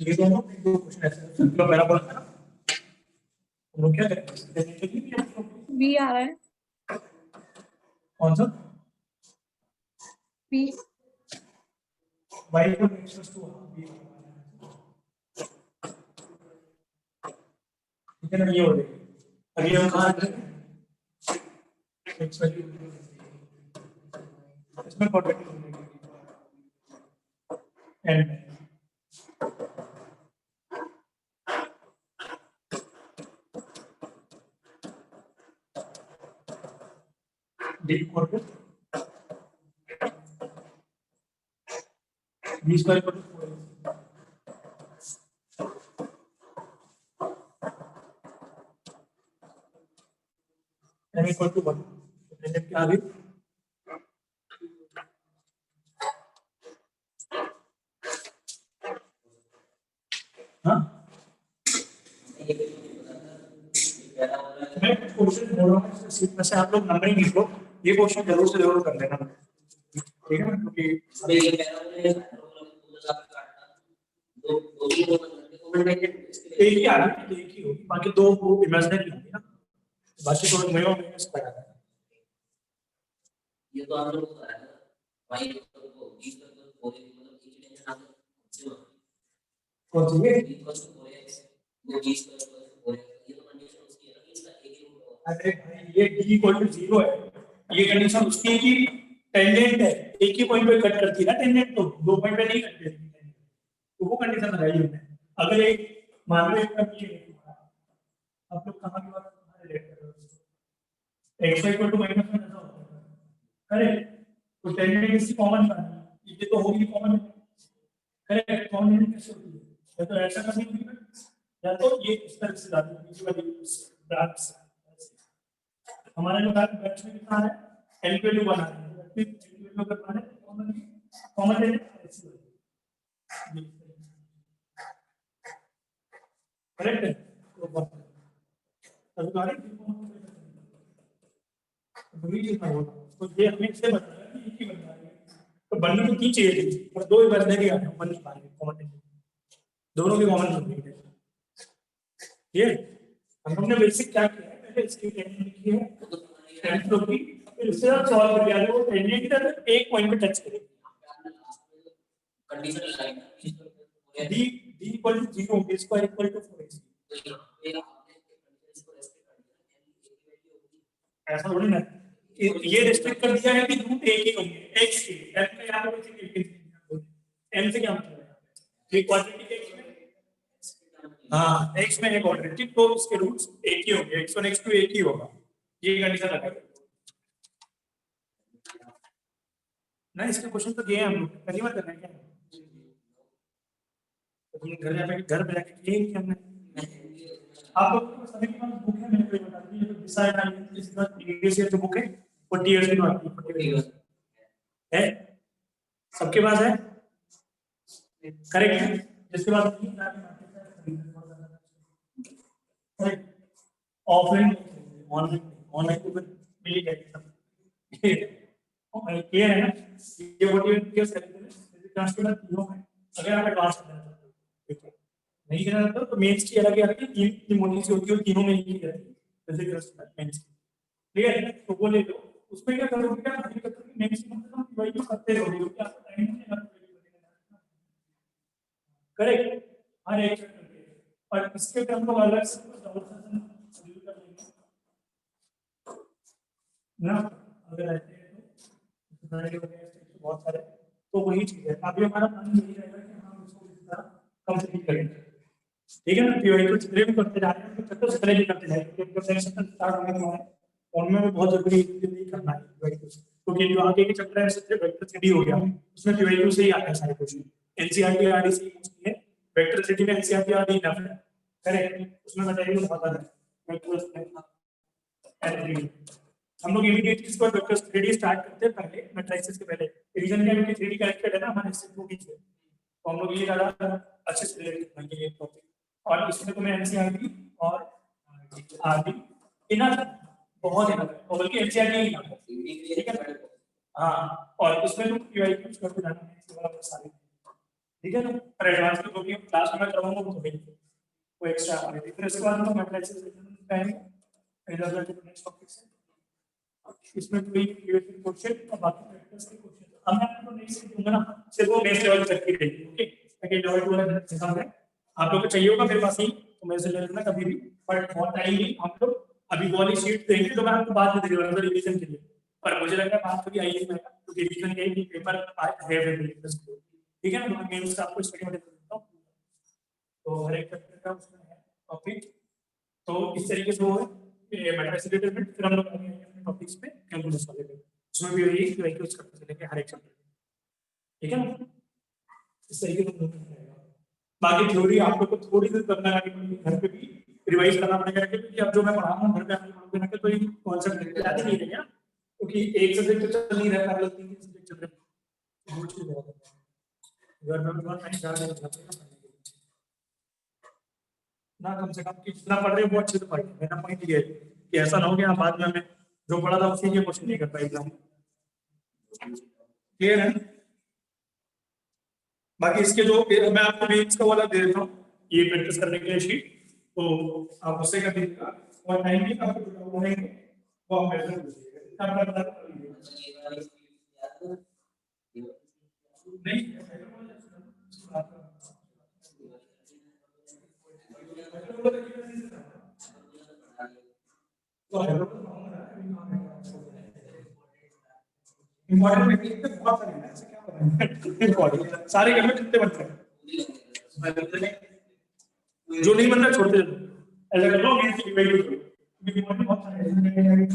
ये दोनों दो क्वेश्चन ऐसे हैं जो पैराबोला है ना हम लोग क्या करेंगे बी आ रहा है कौन सा बी y को x plus 2 ठीक है ना ये हो गई अभी हम कहाँ x वैल्यू इसमें quadratic and d equal to b square equal to 4 m equal to 1 तो क्या आ गई हाँ मैं क्वेश्चन बोल रहा हूँ सीट में से आप लोग नंबरिंग लिख लो ये क्वेश्चन जरूर से जरूर कर लेना ठीक है ना क्योंकि अबे ये पैराबोला दो दो ही दो कमेंट करके एक ही आ रही है एक ही होगी बाकी दो वो इमेजिनरी होंगी ना बाकी तो मेरा स्क्वायर आ रहा है ये तो आप लोग को बताया ना y को 20 तक तो मतलब एक ही टेंशन आता है कौन सी है इक्वल टू 4x वो 20 पर 4x ये तो कंडीशन उसकी है ना कि इसका एक ही रूट होगा अरे भाई ये d इक्वल टू 0 है ये कंडीशन उसकी है कि टेंजेंट है एक ही पॉइंट पे कट करती है ना टेंजेंट तो दो पॉइंट पे नहीं कट करती तो वो कंडीशन लगाई हमने अगर एक मान लो एक ये आप लोग कहां की बात रिलेट कर रहे हो x इक्वल टू -1 ऐसा होता है करेक्ट तो टेंजेंट इसकी कॉमन है ये तो होगी कॉमन करेक्ट कॉमन कैसे होती है या तो ऐसा करनी होगी या तो ये इस तरह से जाती है बीच वाली ब्रांच हमारा जो ब्रांच में कितना है l पे 1 आ रहा है फिर l पे करना है कॉमन ले करेक्ट है तो अभिकारी तो ये हमें से बताया कि एक ही बन रहा है तो बननी तो तीन चाहिए थी पर दो ही बंदे भी आ रहे हैं बन नहीं पा रहे कॉमन दोनों की कॉमन नहीं है ये हम लोग ने बेसिक क्या किया है पहले इसकी टेंशन लिखी है एंट्रोपी फिर उससे आप सॉल्व कर दिया वो टेंशन की तरफ एक पॉइंट पे टच करें कंडीशन लगाई ना d d equal to 0 b square equal to 4ac तो ये आपने कंडीशन को रेस्पेक्ट कर दिया ऐसा थोड़ी ना ये रेस्ट्रिक्ट कर दिया है कि रूट एक ही होंगे x के f का यहां पे m से क्या मतलब है ये क्वाड्रेटिक x में हां x में एक क्वाड्रेटिक तो उसके रूट्स एक ही होंगे x1 x2 एक ही होगा ये कंडीशन लगा ना इसके क्वेश्चन तो गए हम लोग पहली बार करना है क्या तो तुम घर जाके किए कि हमने आप लोग को सभी के पास बुक है, मैंने कोई बता दी है, तो डिसाइड एनालिसिस इस बार प्रीवियस ईयर जो बुक है 40 इयर्स की तो आती है, 40 इयर्स है, सबके पास है, करेक्ट है, जिसके पास नहीं है करेक्ट, ऑफलाइन ऑनलाइन ऑनलाइन तो फिर मिल ही जाएगी सब, क्लियर है ना, ये 40 इयर्स ट्रांसफर तीनों है, अगर आप एडवांस करना चाहते हो नहीं करना चाहते तो मेंस की अलग अलग तीन मोटी सी होती है, तीनों में ही रहती है, जैसे मेंस क्लियर है, तो वो ले लो, उसमें क्या करोगे, क्या मेंस मतलब वही तो करते रहोगे क्योंकि आपको टाइम नहीं लगेगा, करेक्ट, हर एक चैप्टर के, और इसके टर्म को अलग से शेड्यूल कर लेंगे ना, अगर ऐसे है तो बहुत सारे, तो वही चीज है, अभी हमारा प्लान यही रहेगा कि हम इसको इस तरह कंप्लीट करेंगे, ठीक है ना, पीवाई को जितने भी करते जा रहे हैं चैप्टर से पहले भी करते जाएंगे, क्योंकि सेशन स्टार्ट होने के बाद उनमें भी बहुत जरूरी नहीं करना है पीवाई को, क्योंकि जो आगे के चैप्टर है सिर्फ वेक्टर थ्री हो गया, उसमें पीवाई से ही आता है सारे क्वेश्चन, एनसीईआरटी आरडीसी पूछती है, वेक्टर थ्री में एनसीईआरटी आरडी ना है, करेक्ट, उसमें बताइए बहुत सारा है, हम लोग इमीडिएटली इसको वेक्टर 3D स्टार्ट करते हैं, पहले मैट्रिसेस के पहले रीजन क्या है कि 3D कनेक्टेड है ना हमारे इससे टू से, तो हम लोग ये ज्यादा अच्छे से रिलेट करेंगे ये टॉपिक, और इसमें तुम्हें एनसीईआरटी और आरडी इनफ बहुत इनफ है, और बल्कि एनसीईआरटी ही इनफ है, ठीक है, हाँ, और इसमें तुम पीवाई यूज करके जाना है इसके बाद सारे, ठीक है ना, पर एडवांस में जो भी क्लास में करवाऊंगा वो तो वो एक्स्ट्रा आ रही है, फिर इसके बाद हम मैट्रिसेस पहले इधर के नेक्स्ट टॉपिक से इसमें कोई क्वेश्चन और बाकी फैक्टर्स के क्वेश्चन अब मैं आपको नहीं से दूंगा ना, सिर्फ वो बेस लेवल तक की रहेगी, ओके, ताकि लेवल 2 वाला एग्जाम है आप लोग को चाहिए होगा मेरे पास ही, तो मेरे से ले लेना कभी भी, बट बहुत टाइम नहीं, हम लोग अभी वाली शीट देंगे तो मैं आपको बाद में दे दूंगा रिवीजन के लिए, पर मुझे लग रहा है बात कभी आई नहीं मैं तो रिवीजन के लिए पेपर है, ठीक है ना, मैं मेंस का आपको स्टडी में देता हूं, तो हर एक चैप्टर का उसमें है टॉपिक, तो इस तरीके से वो है मैट्रिक्स से रिलेटेड, फिर हम लोग आगे अपने टॉपिक्स पे कैलकुलस वाले पे, उसमें भी वही यूज करते चलेंगे हर एक चैप्टर, ठीक है ना, इस तरीके से रहेगा, बाकी थ्योरी आप लोग को थोड़ी सी करना है, घर पे भी रिवाइज करना पड़ेगा, क्योंकि अब जो मैं पढ़ा रहा हूँ घर पे आप पढ़ोगे ना तो ये कॉन्सेप्ट याद ही नहीं रहेगा, क्योंकि एक सब्जेक्ट तो चल नहीं रहा है, तीन सब्जेक्ट चल रहे हैं, वो चीज बहुत है, घर में बहुत टाइम जा रहा है ना, कम से कम कि जितना पढ़ रहे हो वो अच्छे से पढ़, मेरा पॉइंट ये है कि ऐसा ना हो कि बाद में हमें जो पढ़ा था उसी के क्वेश्चन नहीं कर पाए एग्जाम, क्लियर है, बाकी इसके जो मैं आपको मेंस का वाला दे देता हूँ ये प्रैक्टिस करने के लिए शीट, तो आप उससे कर दीजिएगा, और टाइम भी आपको जो होंगे वो आप मेजर कर लीजिएगा, नहीं इम्पोर्टेंट बहुत सारे हैं, ऐसे क्या बताएं इम्पोर्टेंट सारे घर में कितने बनते हैं, जो नहीं बन रहा छोड़ते चलो, ऐसा कर लो मेंस की वैल्यू इम्पोर्टेंट बहुत सारे हैं,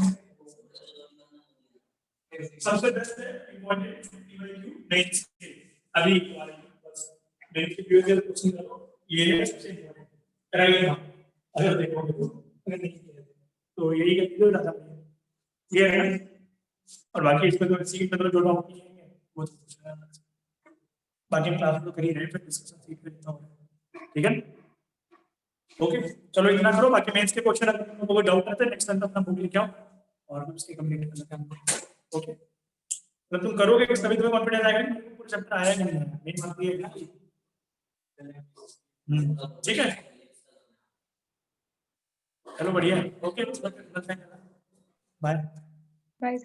सबसे बेस्ट है इम्पोर्टेंट वैल्यू मेंस के, अभी मेंस की वैल्यू क्वेश्चन करो, ये है सबसे इम्पोर्टेंट कराइएगा, अगर देखोगे तो अगर नहीं किया तो यही करके ज्यादा ये है, और बाकी इसमें तो सीट मतलब जो टॉपिक है वो तो कुछ है, बाकी क्लास तो कर ही रहे फिर डिस्कशन सीट पे इतना होगा, ठीक है, ओके, चलो इतना करो, बाकी मेंस के क्वेश्चन अगर तुमको कोई डाउट आता है नेक्स्ट टाइम अपना बुक लेके आओ और उसकी कंप्लीट कर सकते हैं, ओके, तो तुम करोगे कि तभी तुम्हें कॉन्फिडेंस आएगा कि पूरा चैप्टर आया कि नहीं आया, मेरी बात ये है ना, ठीक है, चलो बढ़िया, ओके, बाय बाय।